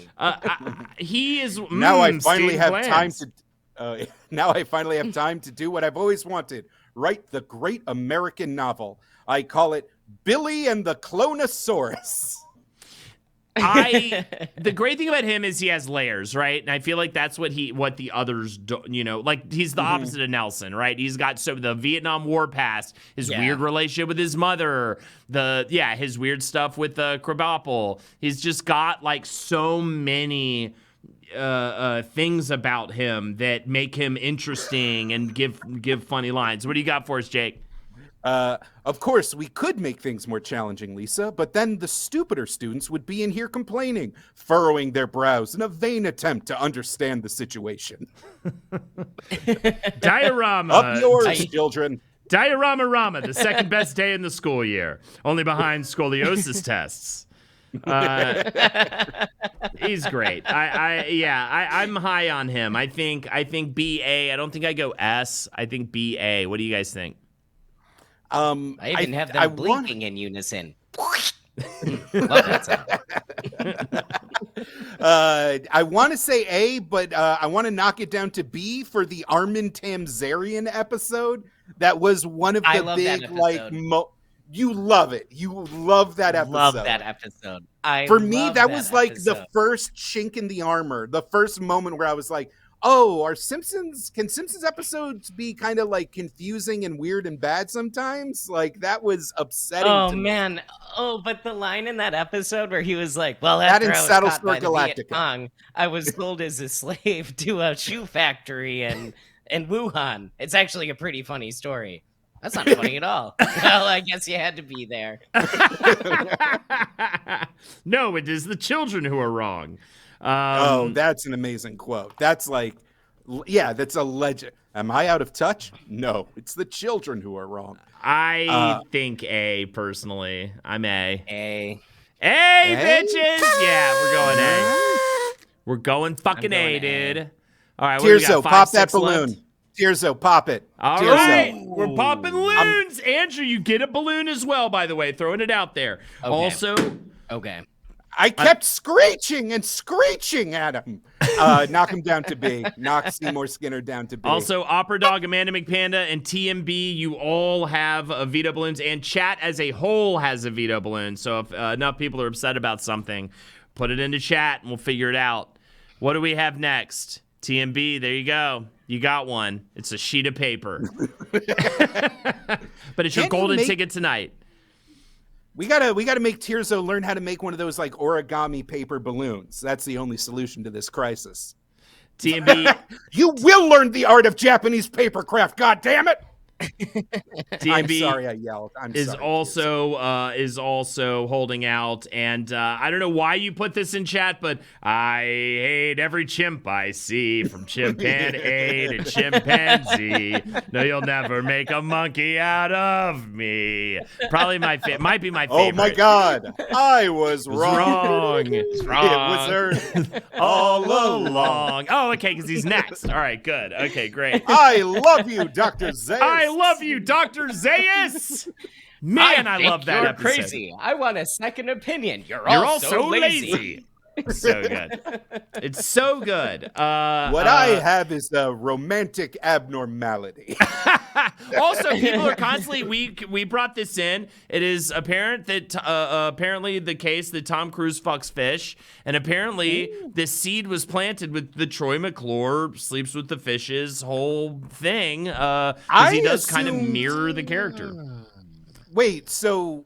[SPEAKER 2] He is.
[SPEAKER 1] Now I finally
[SPEAKER 2] Steve
[SPEAKER 1] have
[SPEAKER 2] Bland.
[SPEAKER 1] time to. Now I finally have time to do what I've always wanted: write the great American novel. I call it Billy and the Clonosaurus.
[SPEAKER 2] The great thing about him is he has layers, right? And I feel like that's what the others do, like he's the opposite of Nelson, right? He's got the Vietnam War past, his weird relationship with his mother, his weird stuff with Krabappel. He's just got like so many things about him that make him interesting and give funny lines. What do you got for us, Jake?
[SPEAKER 1] Of course, we could make things more challenging, Lisa, but then the stupider students would be in here complaining, furrowing their brows in a vain attempt to understand the situation.
[SPEAKER 2] Diorama.
[SPEAKER 1] Up yours, children.
[SPEAKER 2] Diorama Rama, the second best day in the school year, only behind scoliosis tests. He's great. I'm high on him. I think BA. I don't think I go S. I think BA. What do you guys think?
[SPEAKER 3] I even have them blinking in unison. Love that sound.
[SPEAKER 1] I want to say A, but I want to knock it down to B for the Armin Tamzarian episode. That was one of
[SPEAKER 3] I
[SPEAKER 1] the
[SPEAKER 3] love that
[SPEAKER 1] big
[SPEAKER 3] episode.
[SPEAKER 1] you love it. You love that episode.
[SPEAKER 3] Love that episode.
[SPEAKER 1] For me,
[SPEAKER 3] love
[SPEAKER 1] that was like the
[SPEAKER 3] episode.
[SPEAKER 1] first chink in the armor. The first moment where I was like, oh, can Simpsons episodes be kind of like confusing and weird and bad sometimes? Like that was upsetting
[SPEAKER 3] Oh
[SPEAKER 1] to me.
[SPEAKER 3] man! Oh, but the line in that episode where he was like, "Well,
[SPEAKER 1] That
[SPEAKER 3] after
[SPEAKER 1] in
[SPEAKER 3] I was caught by
[SPEAKER 1] Battlestar
[SPEAKER 3] the
[SPEAKER 1] Galactica.
[SPEAKER 3] Viet Cong, I was sold as a slave to a shoe factory, and
[SPEAKER 4] in Wuhan. It's actually a pretty funny story. That's not funny at all. Well, I guess you had to be there.
[SPEAKER 2] No, it is the children who are wrong.
[SPEAKER 1] Oh, that's an amazing quote. That's like, yeah, that's a legend. Am I out of touch? No, it's the children who are wrong.
[SPEAKER 2] I think A, personally. I'm A.
[SPEAKER 4] A.
[SPEAKER 2] A, bitches! Yeah, we're going A. We're going fucking
[SPEAKER 4] going
[SPEAKER 2] A,
[SPEAKER 4] A.
[SPEAKER 2] dude. All right, what do we got?
[SPEAKER 1] Tirzo,
[SPEAKER 2] 5,
[SPEAKER 1] pop
[SPEAKER 2] 6
[SPEAKER 1] that balloon.
[SPEAKER 2] left?
[SPEAKER 1] Tirzo, pop it.
[SPEAKER 2] All
[SPEAKER 1] Tirzo.
[SPEAKER 2] right, we're popping balloons. Andrew, you get a balloon as well, by the way. Throwing it out there.
[SPEAKER 4] Okay.
[SPEAKER 2] Also,
[SPEAKER 4] Okay.
[SPEAKER 1] I kept screeching and screeching at him. Knock him down to B. Knock Seymour Skinner down to B.
[SPEAKER 2] Also, Opera Dog, Amanda McPanda, and TMB, you all have veto balloons, and chat as a whole has a veto balloon. So if enough people are upset about something, put it into chat and we'll figure it out. What do we have next? TMB, there you go. You got one. It's a sheet of paper. But it's your
[SPEAKER 1] Can't
[SPEAKER 2] golden
[SPEAKER 1] you make-
[SPEAKER 2] ticket tonight.
[SPEAKER 1] We gotta make Tirzo learn how to make one of those like origami paper balloons. That's the only solution to this crisis.
[SPEAKER 2] TMB,
[SPEAKER 1] You will learn the art of Japanese papercraft. God damn it!
[SPEAKER 2] TMB
[SPEAKER 1] I'm sorry I yelled.
[SPEAKER 2] is also holding out, and I don't know why you put this in chat, but I hate every chimp I see, from chimpanzee to chimpanzee. No, you'll never make a monkey out of me. Probably might be my favorite.
[SPEAKER 1] Oh my God, I was
[SPEAKER 2] It was
[SPEAKER 1] wrong.
[SPEAKER 2] wrong. It's
[SPEAKER 1] It
[SPEAKER 2] wrong.
[SPEAKER 1] was her
[SPEAKER 2] all along. Oh, okay, because he's next. All right, good. Okay, great.
[SPEAKER 1] I love you, Dr. Zayas.
[SPEAKER 2] I love you, Dr. Zayas. Man, I
[SPEAKER 4] think
[SPEAKER 2] love that
[SPEAKER 4] you're
[SPEAKER 2] episode.
[SPEAKER 4] crazy. I want a second opinion. You're
[SPEAKER 2] You're
[SPEAKER 4] all so lazy.
[SPEAKER 2] So good. It's so good.
[SPEAKER 1] What I have is a romantic abnormality.
[SPEAKER 2] Also, people are constantly. We brought this in. It is apparent that apparently the case that Tom Cruise fucks fish, and apparently this seed was planted with the Troy McClure sleeps with the fishes whole thing. Because he does kind of mirror the character.
[SPEAKER 1] Wait, so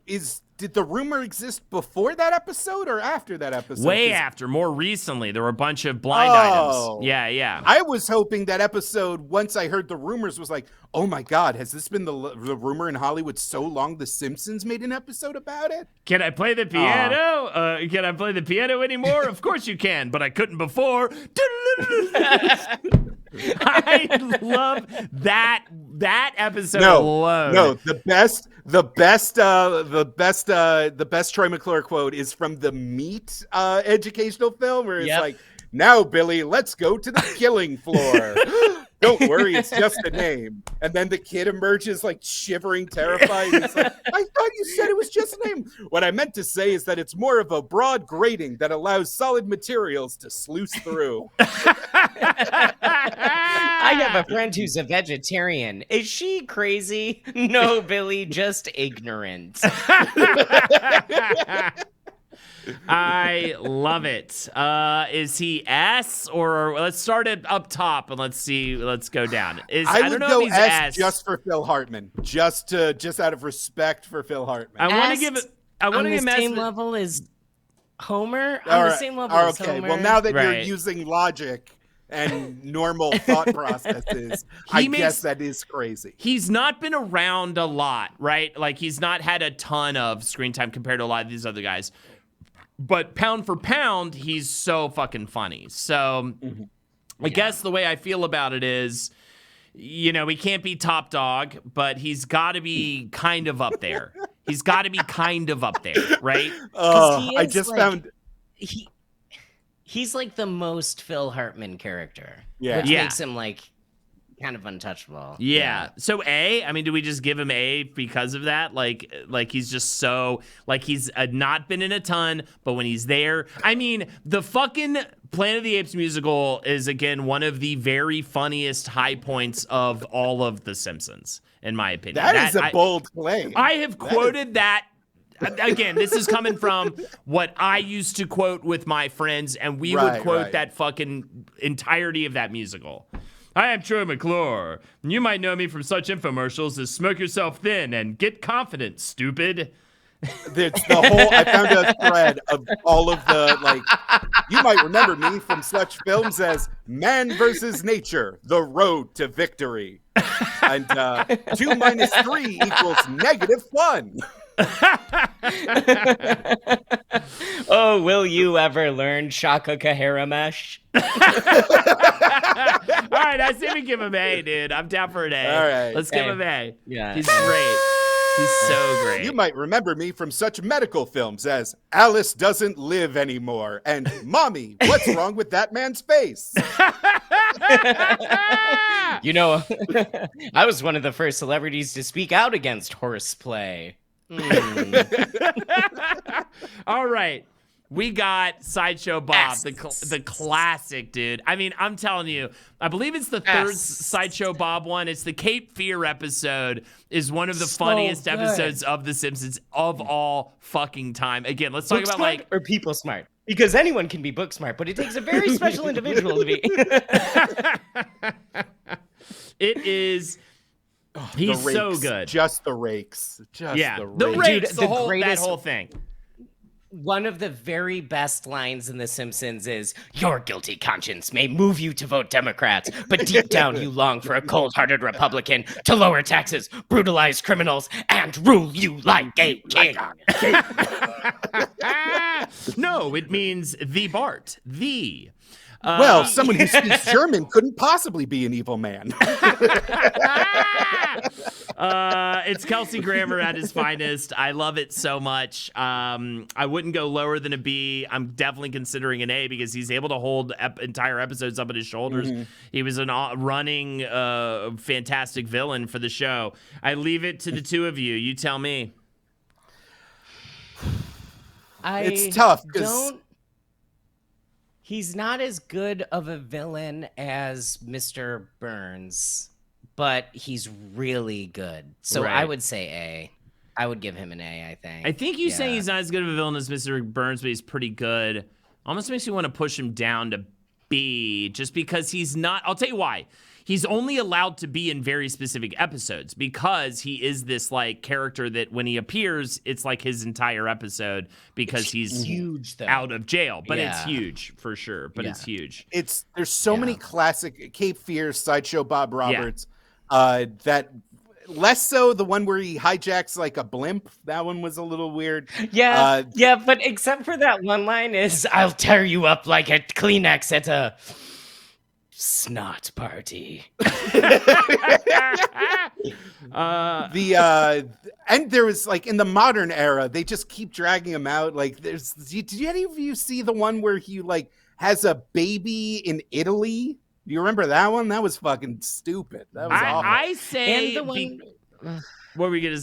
[SPEAKER 1] did the rumor exist before that episode or after that episode?
[SPEAKER 2] Way
[SPEAKER 1] 'Cause
[SPEAKER 2] after, more recently, there were a bunch of blind items. Yeah.
[SPEAKER 1] I was hoping that episode, once I heard the rumors, was like, oh my God, has this been the rumor in Hollywood so long The Simpsons made an episode about it?
[SPEAKER 2] Can I play the piano? Can I play the piano anymore? Of course you can, but I couldn't before. I love that episode alone.
[SPEAKER 1] No, the best Troy McClure quote is from the Meat educational film, where it's like, "Now, Billy, let's go to the killing floor." Don't worry, it's just a name. And then the kid emerges like shivering, terrified. He's like, I thought you said it was just a name. What I meant to say is that it's more of a broad grating that allows solid materials to sluice through.
[SPEAKER 4] I have a friend who's a vegetarian. Is she crazy? No, Billy, just ignorant.
[SPEAKER 2] I love it. Is he S, or let's start it up top and let's go down.
[SPEAKER 1] I
[SPEAKER 2] don't
[SPEAKER 1] would
[SPEAKER 2] know
[SPEAKER 1] go
[SPEAKER 2] if he's
[SPEAKER 1] S just for Phil Hartman, just out of respect for Phil Hartman.
[SPEAKER 2] I want to give it. I want
[SPEAKER 4] on
[SPEAKER 2] to
[SPEAKER 4] the
[SPEAKER 2] give him
[SPEAKER 4] same
[SPEAKER 2] S.
[SPEAKER 4] level as Homer.
[SPEAKER 1] All
[SPEAKER 4] On the
[SPEAKER 1] right.
[SPEAKER 4] same level as
[SPEAKER 1] Okay,
[SPEAKER 4] Homer.
[SPEAKER 1] well, now that you're
[SPEAKER 2] Right.
[SPEAKER 1] using logic and normal thought processes, I guess that is crazy.
[SPEAKER 2] He's not been around a lot, right? Like, he's not had a ton of screen time compared to a lot of these other guys. But pound for pound, he's so fucking funny. So I guess the way I feel about it is, you know, he can't be top dog, but he's got to be kind of up there. He's got to be kind of up there, right?
[SPEAKER 4] he
[SPEAKER 1] I
[SPEAKER 4] is
[SPEAKER 1] just
[SPEAKER 4] like-
[SPEAKER 1] found.
[SPEAKER 4] He's like the most Phil Hartman character.
[SPEAKER 1] Yeah.
[SPEAKER 4] Which
[SPEAKER 2] Yeah.
[SPEAKER 4] makes him like kind of untouchable.
[SPEAKER 2] Yeah. So A, I mean, do we just give him A because of that? Like he's just so, like, he's not been in a ton, but when he's there, I mean, the fucking Planet of the Apes musical is, again, one of the very funniest high points of all of The Simpsons, in my opinion.
[SPEAKER 1] That is a bold claim.
[SPEAKER 2] I have quoted that. Again, this is coming from what I used to quote with my friends, and we would quote that fucking entirety of that musical. I am Troy McClure. You might know me from such infomercials as Smoke Yourself Thin and Get Confident, Stupid.
[SPEAKER 1] It's the whole. I found a thread of all of the like. You might remember me from such films as Man vs. Nature: The Road to Victory, and 2 minus 3 equals -1.
[SPEAKER 3] Oh, will you ever learn Shaka Kaharamesh?
[SPEAKER 2] All right, I say we give him A, dude. I'm down for an A.
[SPEAKER 1] All right.
[SPEAKER 2] Let's give him A.
[SPEAKER 3] Yeah.
[SPEAKER 2] He's great. He's so great.
[SPEAKER 1] You might remember me from such medical films as Alice Doesn't Live Anymore and Mommy, What's Wrong with That Man's Face?
[SPEAKER 3] You know, I was one of the first celebrities to speak out against horseplay.
[SPEAKER 2] All right. We got Sideshow Bob, the classic, dude. I mean, I'm telling you, I believe it's the third Sideshow Bob one. It's the Cape Fear episode is one of the funniest episodes of The Simpsons of all fucking time. Again, let's talk
[SPEAKER 3] Book
[SPEAKER 2] about
[SPEAKER 3] smart
[SPEAKER 2] like...
[SPEAKER 3] or people smart? Because anyone can be book smart, but it takes a very special individual to be.
[SPEAKER 2] It is... He's
[SPEAKER 1] The rakes,
[SPEAKER 2] so good.
[SPEAKER 1] Just the rakes. Just the rakes.
[SPEAKER 2] The rakes,
[SPEAKER 3] Dude,
[SPEAKER 2] the
[SPEAKER 3] the
[SPEAKER 2] whole, that
[SPEAKER 3] greatest-
[SPEAKER 2] whole thing.
[SPEAKER 3] One of the very best lines in The Simpsons is, "Your guilty conscience may move you to vote Democrats, but deep down you long for a cold-hearted Republican to lower taxes, brutalize criminals, and rule you like a king."
[SPEAKER 2] No, it means the Bart. The.
[SPEAKER 1] Well, someone who speaks German couldn't possibly be an evil man.
[SPEAKER 2] It's Kelsey Grammer at his finest. I love it so much. I wouldn't go lower than a B. I'm definitely considering an A because he's able to hold entire episodes up at his shoulders. Mm-hmm. He was a running fantastic villain for the show. I leave it to the two of you. You tell me.
[SPEAKER 1] It's tough because
[SPEAKER 3] he's not as good of a villain as Mr. Burns, but he's really good. So
[SPEAKER 2] right.
[SPEAKER 3] I would say A. I would give him an A, I think.
[SPEAKER 2] I think you saying he's not as good of a villain as Mr. Burns, but he's pretty good. Almost makes me want to push him down to B, just because he's not. I'll tell you why. He's only allowed to be in very specific episodes because he is this like character that when he appears, it's like his entire episode because he's
[SPEAKER 3] huge though.
[SPEAKER 2] Out of jail. But it's huge for sure. But it's huge.
[SPEAKER 1] There's so many classic Cape Fear, Sideshow Bob Roberts that less so the one where he hijacks like a blimp. That one was a little weird.
[SPEAKER 3] Yeah, but except for that one line is, "I'll tear you up like a Kleenex at a snot party."
[SPEAKER 1] And there was like in the modern era, they just keep dragging him out. Like did any of you see the one where he like has a baby in Italy? Do you remember that one? That was fucking stupid. That was awful.
[SPEAKER 2] I say
[SPEAKER 3] and the one,
[SPEAKER 2] what were we gonna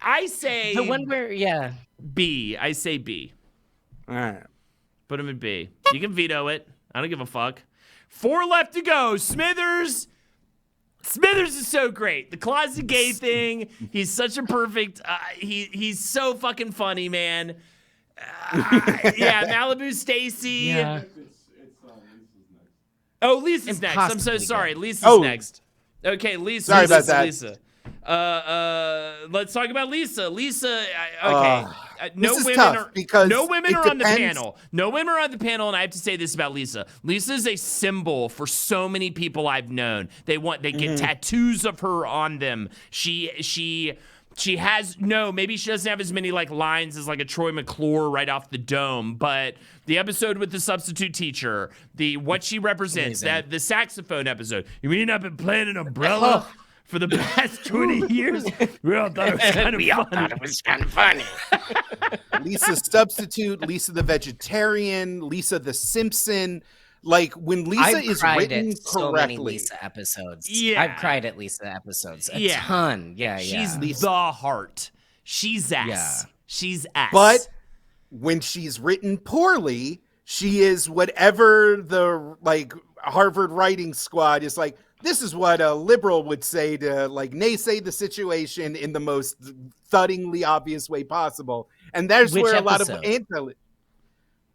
[SPEAKER 2] I say
[SPEAKER 3] the one where
[SPEAKER 2] B. I say B.
[SPEAKER 1] All right.
[SPEAKER 2] Put him in B. You can veto it. I don't give a fuck. 4 left to go. Smithers is so great. The closet gay thing. He's such a perfect. He's so fucking funny, man. Malibu Stacy.
[SPEAKER 3] Yeah.
[SPEAKER 2] Oh, Lisa's next. I'm so sorry. Lisa's next. Okay, Lisa.
[SPEAKER 1] Sorry about that.
[SPEAKER 2] Lisa. Let's talk about Lisa. Lisa. Okay. No women are on the panel. No women are on the panel, and I have to say this about Lisa. Lisa is a symbol for so many people I've known. They get tattoos of her on them. She has maybe she doesn't have as many like lines as like a Troy McClure right off the dome, but the episode with the substitute teacher, what she represents, the saxophone episode. You mean I've been playing an umbrella for the past 20 years? We all thought it was kind of funny.
[SPEAKER 1] Lisa substitute, Lisa the vegetarian, Lisa the Simpson. Like when Lisa is written correctly.
[SPEAKER 3] So many Lisa episodes.
[SPEAKER 2] Yeah.
[SPEAKER 3] I've cried at Lisa episodes. A ton. Yeah,
[SPEAKER 2] She's the heart. She's ass. Yeah. She's ass.
[SPEAKER 1] But when she's written poorly, she is whatever the like Harvard writing squad is like, this is what a liberal would say to like naysay the situation in the most thuddingly obvious way possible. And there's where a lot of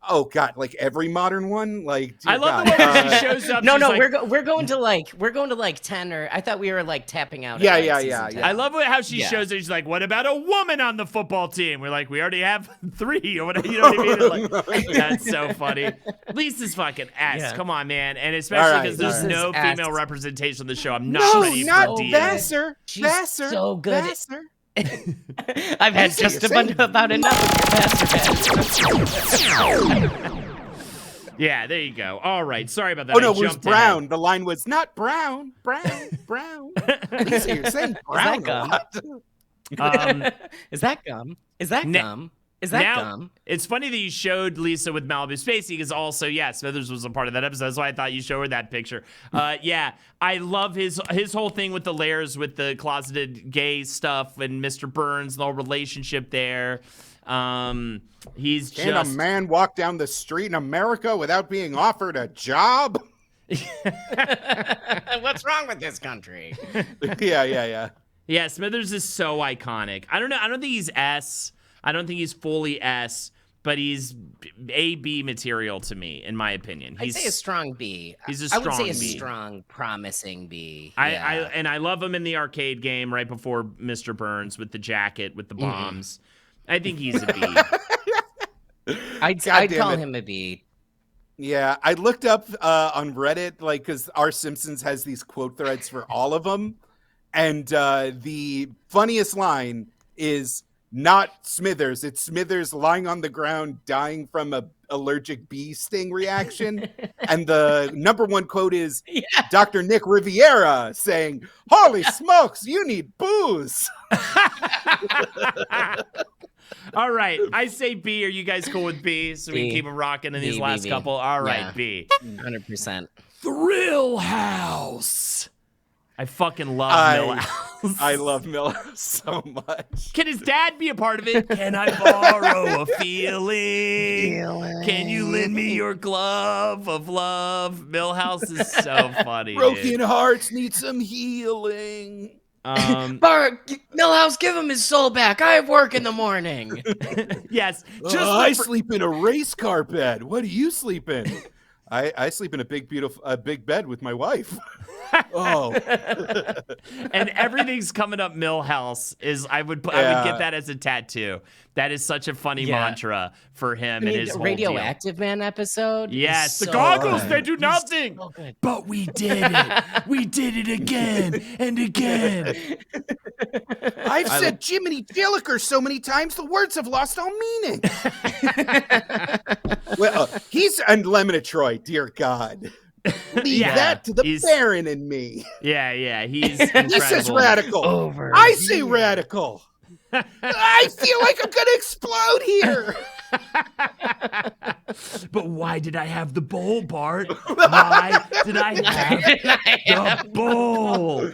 [SPEAKER 1] Oh God, like every modern one. Like dear
[SPEAKER 2] I love
[SPEAKER 1] God.
[SPEAKER 2] the way when she shows up.
[SPEAKER 3] No,
[SPEAKER 2] she's
[SPEAKER 3] no,
[SPEAKER 2] like,
[SPEAKER 3] we're going to like 10 or I thought we were like tapping out.
[SPEAKER 1] Yeah,
[SPEAKER 3] at, like,
[SPEAKER 1] yeah,
[SPEAKER 3] season
[SPEAKER 1] yeah,
[SPEAKER 3] 10.
[SPEAKER 1] yeah.
[SPEAKER 2] I love how she
[SPEAKER 3] Yeah.
[SPEAKER 2] shows it. She's like, "What about a woman on the football team?" We're like, "We already have 3 or whatever." You know what I mean? Like, that's so funny. Lisa's fucking S.
[SPEAKER 3] Yeah.
[SPEAKER 2] Come on, man. And especially because
[SPEAKER 1] All
[SPEAKER 2] there's
[SPEAKER 1] right.
[SPEAKER 2] no
[SPEAKER 3] Lisa's S.
[SPEAKER 2] female representation on the show. I'm not
[SPEAKER 1] No,
[SPEAKER 2] ready
[SPEAKER 1] not
[SPEAKER 2] for D.
[SPEAKER 1] Vassar.
[SPEAKER 3] She's
[SPEAKER 1] Vassar.
[SPEAKER 3] so good.
[SPEAKER 1] Vassar.
[SPEAKER 3] I've had
[SPEAKER 1] Lisa,
[SPEAKER 3] just
[SPEAKER 1] you're
[SPEAKER 3] about enough of your master.
[SPEAKER 2] Yeah, there you go. All right. Sorry about that.
[SPEAKER 1] Oh no,
[SPEAKER 2] I
[SPEAKER 1] it was
[SPEAKER 2] jumped
[SPEAKER 1] brown.
[SPEAKER 2] ahead.
[SPEAKER 1] The line was not brown. Lisa, you're saying brown a
[SPEAKER 3] gum?
[SPEAKER 1] lot.
[SPEAKER 3] Is that gum? Is that
[SPEAKER 2] Na-
[SPEAKER 3] gum? Is that
[SPEAKER 2] now,
[SPEAKER 3] gum?
[SPEAKER 2] it's funny that you showed Lisa with Malibu Spacey because also, yeah, Smithers was a part of that episode. That's why I thought you showed her that picture. Yeah, I love his whole thing with the layers with the closeted gay stuff and Mr. Burns and the whole relationship there. He's
[SPEAKER 1] Can a man walk down the street in America without being offered a job?
[SPEAKER 3] What's wrong with this country?
[SPEAKER 1] Yeah.
[SPEAKER 2] Yeah, Smithers is so iconic. I don't know. I don't think he's S. I don't think he's fully S, but he's A-B material to me, in my opinion.
[SPEAKER 3] I'd say a strong B.
[SPEAKER 2] He's a
[SPEAKER 3] I would
[SPEAKER 2] strong
[SPEAKER 3] say a
[SPEAKER 2] B.
[SPEAKER 3] strong, promising B.
[SPEAKER 2] I love him in the arcade game right before Mr. Burns with the jacket with the bombs. I think he's a B.
[SPEAKER 3] I'd call him a B.
[SPEAKER 1] Yeah, I looked up on Reddit, like, because our Simpsons has these quote threads for all of them, and the funniest line is not Smithers. It's Smithers lying on the ground, dying from a allergic bee sting reaction, and the number one quote is Dr. Nick Riviera saying, "Holy smokes, you need booze."
[SPEAKER 2] All right, I say B. Are you guys cool with B? So we can keep them rocking in these last couple. All right, B.
[SPEAKER 3] 100%.
[SPEAKER 2] Thrill House. I fucking love Millhouse.
[SPEAKER 1] I love Millhouse so much.
[SPEAKER 2] Can his dad be a part of it? Can I borrow a feeling? Can you lend me your glove of love? Millhouse is so funny.
[SPEAKER 1] Broken
[SPEAKER 2] dude.
[SPEAKER 1] hearts need some healing.
[SPEAKER 3] Bart, Millhouse, give him his soul back. I have work in the morning.
[SPEAKER 2] Yes.
[SPEAKER 1] I sleep in a race car bed. What do you sleep in? I sleep in a big bed with my wife. Oh.
[SPEAKER 2] And everything's coming up Millhouse is I would get that as a tattoo. That is such a funny mantra for him and his whole
[SPEAKER 3] Radioactive
[SPEAKER 2] deal.
[SPEAKER 3] Man episode.
[SPEAKER 2] Yes, the
[SPEAKER 3] so
[SPEAKER 2] goggles,
[SPEAKER 3] good.
[SPEAKER 2] they do nothing.
[SPEAKER 3] So good.
[SPEAKER 2] But we did it. We did it again and again.
[SPEAKER 1] I've said Jiminy Jilliker so many times the words have lost all meaning. Well, he's and Lemon Troy, dear God. Leave that to the Baron and me.
[SPEAKER 2] Yeah, he's incredible.
[SPEAKER 1] He says radical. I say radical. I feel like I'm gonna explode here.
[SPEAKER 2] But why did I have the bowl, Bart? Why did I have the bowl?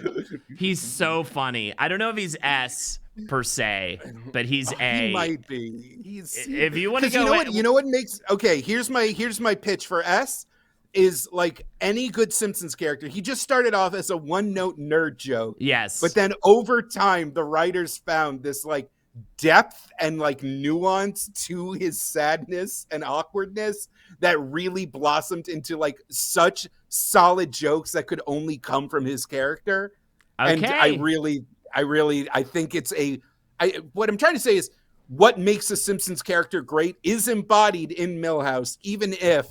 [SPEAKER 2] He's so funny. I don't know if he's S per se, but he's A.
[SPEAKER 1] He might be.
[SPEAKER 2] If you want to go,
[SPEAKER 1] you know what makes here's my pitch for S. Is like any good Simpsons character. He just started off as a one-note nerd joke.
[SPEAKER 2] Yes.
[SPEAKER 1] But then over time, the writers found this like depth and like nuance to his sadness and awkwardness that really blossomed into like such solid jokes that could only come from his character.
[SPEAKER 2] Okay.
[SPEAKER 1] And I think it's what I'm trying to say is what makes a Simpsons character great is embodied in Millhouse, even if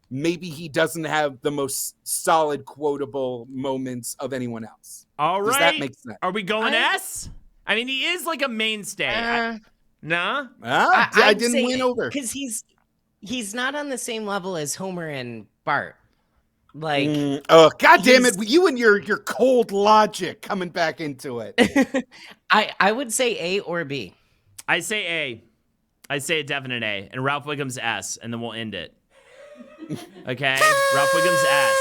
[SPEAKER 1] maybe he doesn't have the most solid quotable moments of anyone else.
[SPEAKER 2] All right.
[SPEAKER 1] Does that make sense?
[SPEAKER 2] Are we going S? I mean, he is like a mainstay. Nah?
[SPEAKER 1] I didn't win over.
[SPEAKER 3] Because he's not on the same level as Homer and Bart. Like,
[SPEAKER 1] God damn it! You and your cold logic coming back into it.
[SPEAKER 3] I would say A or B.
[SPEAKER 2] I say A. I say a definite A. And Ralph Wiggum's S, and then we'll end it. Okay? Ralph Wiggum's S.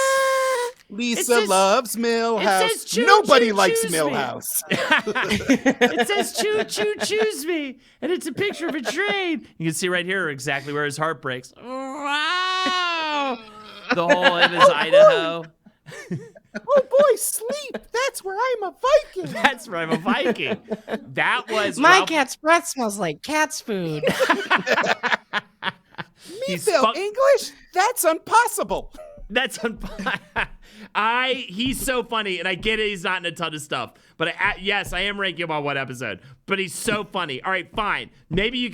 [SPEAKER 1] Lisa loves Millhouse. Nobody likes Millhouse.
[SPEAKER 2] It says choo choo choose me, and it's a picture of a train. You can see right here exactly where his heart breaks. Wow! The whole of his Idaho.
[SPEAKER 1] Oh boy, sleep. That's where I'm a Viking.
[SPEAKER 2] That's where I'm a Viking. That was
[SPEAKER 3] My cat's breath smells like cat's food.
[SPEAKER 1] He failed English? That's impossible.
[SPEAKER 2] That's he's so funny, and I get it. He's not in a ton of stuff, but yes, I am ranking him on one episode. But he's so funny. All right, fine. Maybe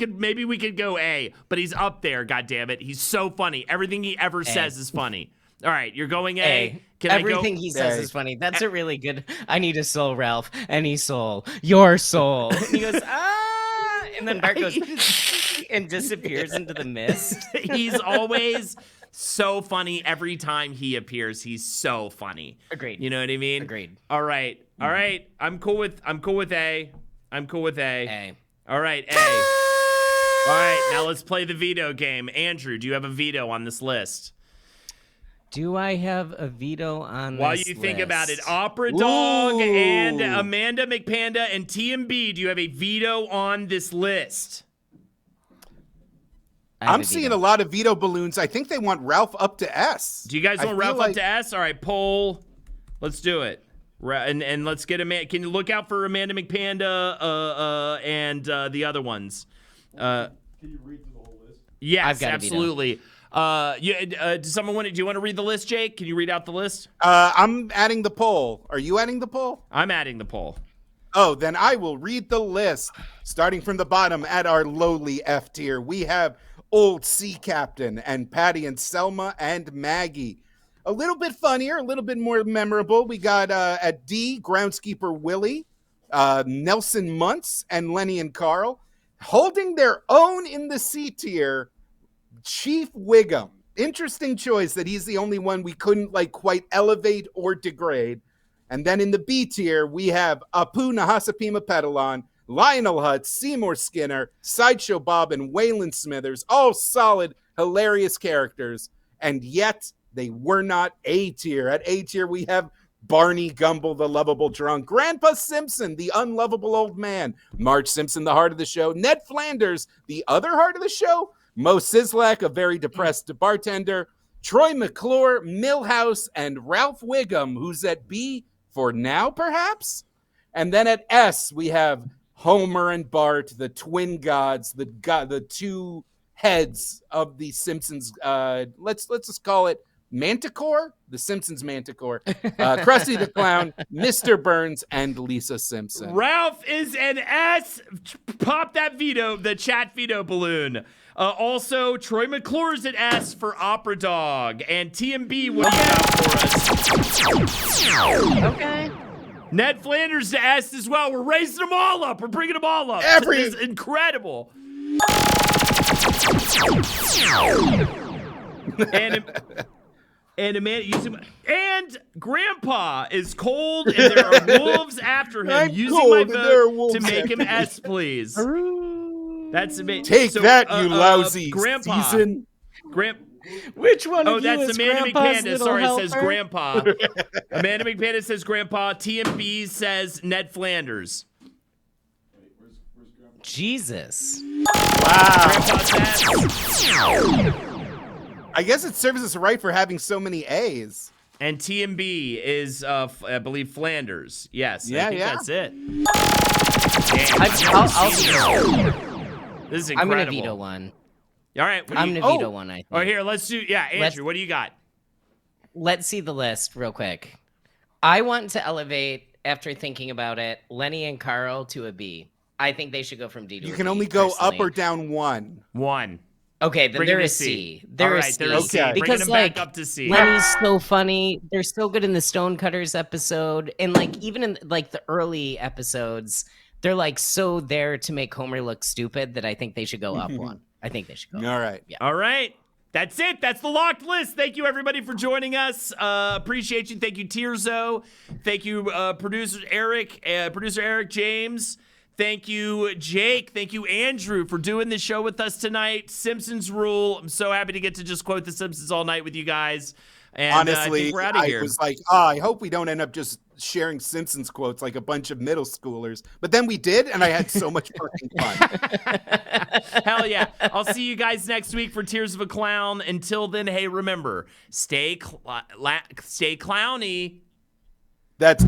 [SPEAKER 2] we could go A, but he's up there. God damn it, he's so funny. Everything he ever says is funny. All right, you're going A.
[SPEAKER 3] Everything he says is funny. That's a really good. I need a soul, Ralph. Any soul, your soul. And he goes and then Bart goes and disappears into the mist.
[SPEAKER 2] He's always so funny every time he appears. He's so funny.
[SPEAKER 3] Agreed.
[SPEAKER 2] You know what I mean?
[SPEAKER 3] Agreed.
[SPEAKER 2] All right. I'm cool with A.
[SPEAKER 3] A.
[SPEAKER 2] All right, A. All right, now let's play the veto game. Andrew, do you have a veto on this list?
[SPEAKER 3] Do I have a veto on
[SPEAKER 2] While
[SPEAKER 3] this
[SPEAKER 2] you think
[SPEAKER 3] list?
[SPEAKER 2] about it, Opera Dog and Amanda McPanda and TMB, do you have a veto on this list?
[SPEAKER 1] I'm seeing a lot of veto balloons. I think they want Ralph up to S.
[SPEAKER 2] Do you guys want Ralph up to S? All right, poll. Let's do it. And let's get Can you look out for Amanda McPanda and the other ones? Can you read through the whole list? Yes,
[SPEAKER 3] I've got
[SPEAKER 2] absolutely. Does someone want to? Do you want to read the list, Jake? Can you read out the list?
[SPEAKER 1] I'm adding the poll. Are you adding the poll?
[SPEAKER 2] I'm adding the poll.
[SPEAKER 1] Oh, then I will read the list. Starting from the bottom at our lowly F tier, we have Old Sea Captain and Patty and Selma and Maggie. A little bit funnier, a little bit more memorable. We got at D, Groundskeeper Willie, Nelson Muntz, and Lenny and Carl. Holding their own in the C tier, Chief Wiggum. Interesting choice that he's the only one we couldn't quite elevate or degrade. And then in the B tier, we have Apu Nahasapima Petalon, Lionel Hutz, Seymour Skinner, Sideshow Bob, and Waylon Smithers. All solid, hilarious characters. And yet, they were not A tier. At A tier, we have Barney Gumble, the lovable drunk, Grandpa Simpson, the unlovable old man, Marge Simpson, the heart of the show, Ned Flanders, the other heart of the show, Mo Sislak, a very depressed bartender, Troy McClure, Milhouse, and Ralph Wiggum, who's at B for now, perhaps? And then at S, we have Homer and Bart, the twin gods, the two heads of the Simpsons. Let's just call it Manticore, the Simpsons Manticore, Krusty the Clown, Mr. Burns, and Lisa Simpson.
[SPEAKER 2] Ralph is an S. Pop that veto, the chat veto balloon. Also, Troy McClure's an S for Opera Dog. And TMB, what do you got for us?
[SPEAKER 3] Okay.
[SPEAKER 2] Ned Flanders to S as well. We're raising them all up. We're bringing them all up. This is incredible. And Grandpa is cold, and there are wolves after him.
[SPEAKER 1] I'm
[SPEAKER 2] using
[SPEAKER 1] cold,
[SPEAKER 2] my
[SPEAKER 1] and there are
[SPEAKER 2] vote
[SPEAKER 1] wolves
[SPEAKER 2] to make him
[SPEAKER 1] after
[SPEAKER 2] S, please. That's amazing.
[SPEAKER 1] Take that, you lousy
[SPEAKER 2] Grandpa.
[SPEAKER 1] season.
[SPEAKER 3] Which one of you
[SPEAKER 2] that's
[SPEAKER 3] is
[SPEAKER 2] Amanda
[SPEAKER 3] Grandpa's
[SPEAKER 2] McPanda.
[SPEAKER 3] little
[SPEAKER 2] Sorry,
[SPEAKER 3] helper?
[SPEAKER 2] it says Grandpa. Amanda McPanda says Grandpa. TMB says Ned Flanders.
[SPEAKER 3] Jesus.
[SPEAKER 1] Wow.
[SPEAKER 2] Grandpa's S.
[SPEAKER 1] I guess it serves us right for having so many A's.
[SPEAKER 2] And TMB is, I believe, Flanders. Yes,
[SPEAKER 1] Yeah,
[SPEAKER 2] I think
[SPEAKER 1] yeah.
[SPEAKER 2] that's it. This is incredible.
[SPEAKER 3] I'm going to veto one.
[SPEAKER 2] All right.
[SPEAKER 3] I'm going to veto one, I think.
[SPEAKER 2] Oh, here, let's do, Andrew, what do you got?
[SPEAKER 3] Let's see the list real quick. I want to elevate, after thinking about it, Lenny and Carl to a B. I think they should go from D to
[SPEAKER 1] You
[SPEAKER 3] a
[SPEAKER 1] can
[SPEAKER 3] B,
[SPEAKER 1] only go
[SPEAKER 3] personally.
[SPEAKER 1] up or down one.
[SPEAKER 2] One.
[SPEAKER 3] Okay, then
[SPEAKER 2] Bring
[SPEAKER 3] they're
[SPEAKER 2] him
[SPEAKER 3] a
[SPEAKER 2] to
[SPEAKER 3] C.
[SPEAKER 2] All
[SPEAKER 3] They're a
[SPEAKER 2] right,
[SPEAKER 3] C.
[SPEAKER 2] they're a C.
[SPEAKER 1] Okay.
[SPEAKER 2] Bringing
[SPEAKER 3] Because,
[SPEAKER 2] them
[SPEAKER 3] like,
[SPEAKER 2] back up to C.
[SPEAKER 3] Lenny's so funny. They're so good in the Stonecutters episode. And, even in, the early episodes, they're, so there to make Homer look stupid that I think they should go up one. I think they should go up.
[SPEAKER 1] All right.
[SPEAKER 3] Yeah.
[SPEAKER 2] All right. That's it. That's the locked list. Thank you, everybody, for joining us. Appreciate you. Thank you, Tierzo. Thank you, producer Eric James. Thank you, Jake. Thank you, Andrew, for doing the show with us tonight. Simpsons rule. I'm so happy to get to just quote The Simpsons all night with you guys. And I
[SPEAKER 1] Honestly,
[SPEAKER 2] think we're out of here.
[SPEAKER 1] was like, I hope we don't end up just sharing Simpsons quotes like a bunch of middle schoolers. But then we did, and I had so much fucking fun.
[SPEAKER 2] Hell yeah. I'll see you guys next week for Tears of a Clown. Until then, hey, remember, stay clowny.
[SPEAKER 1] That's...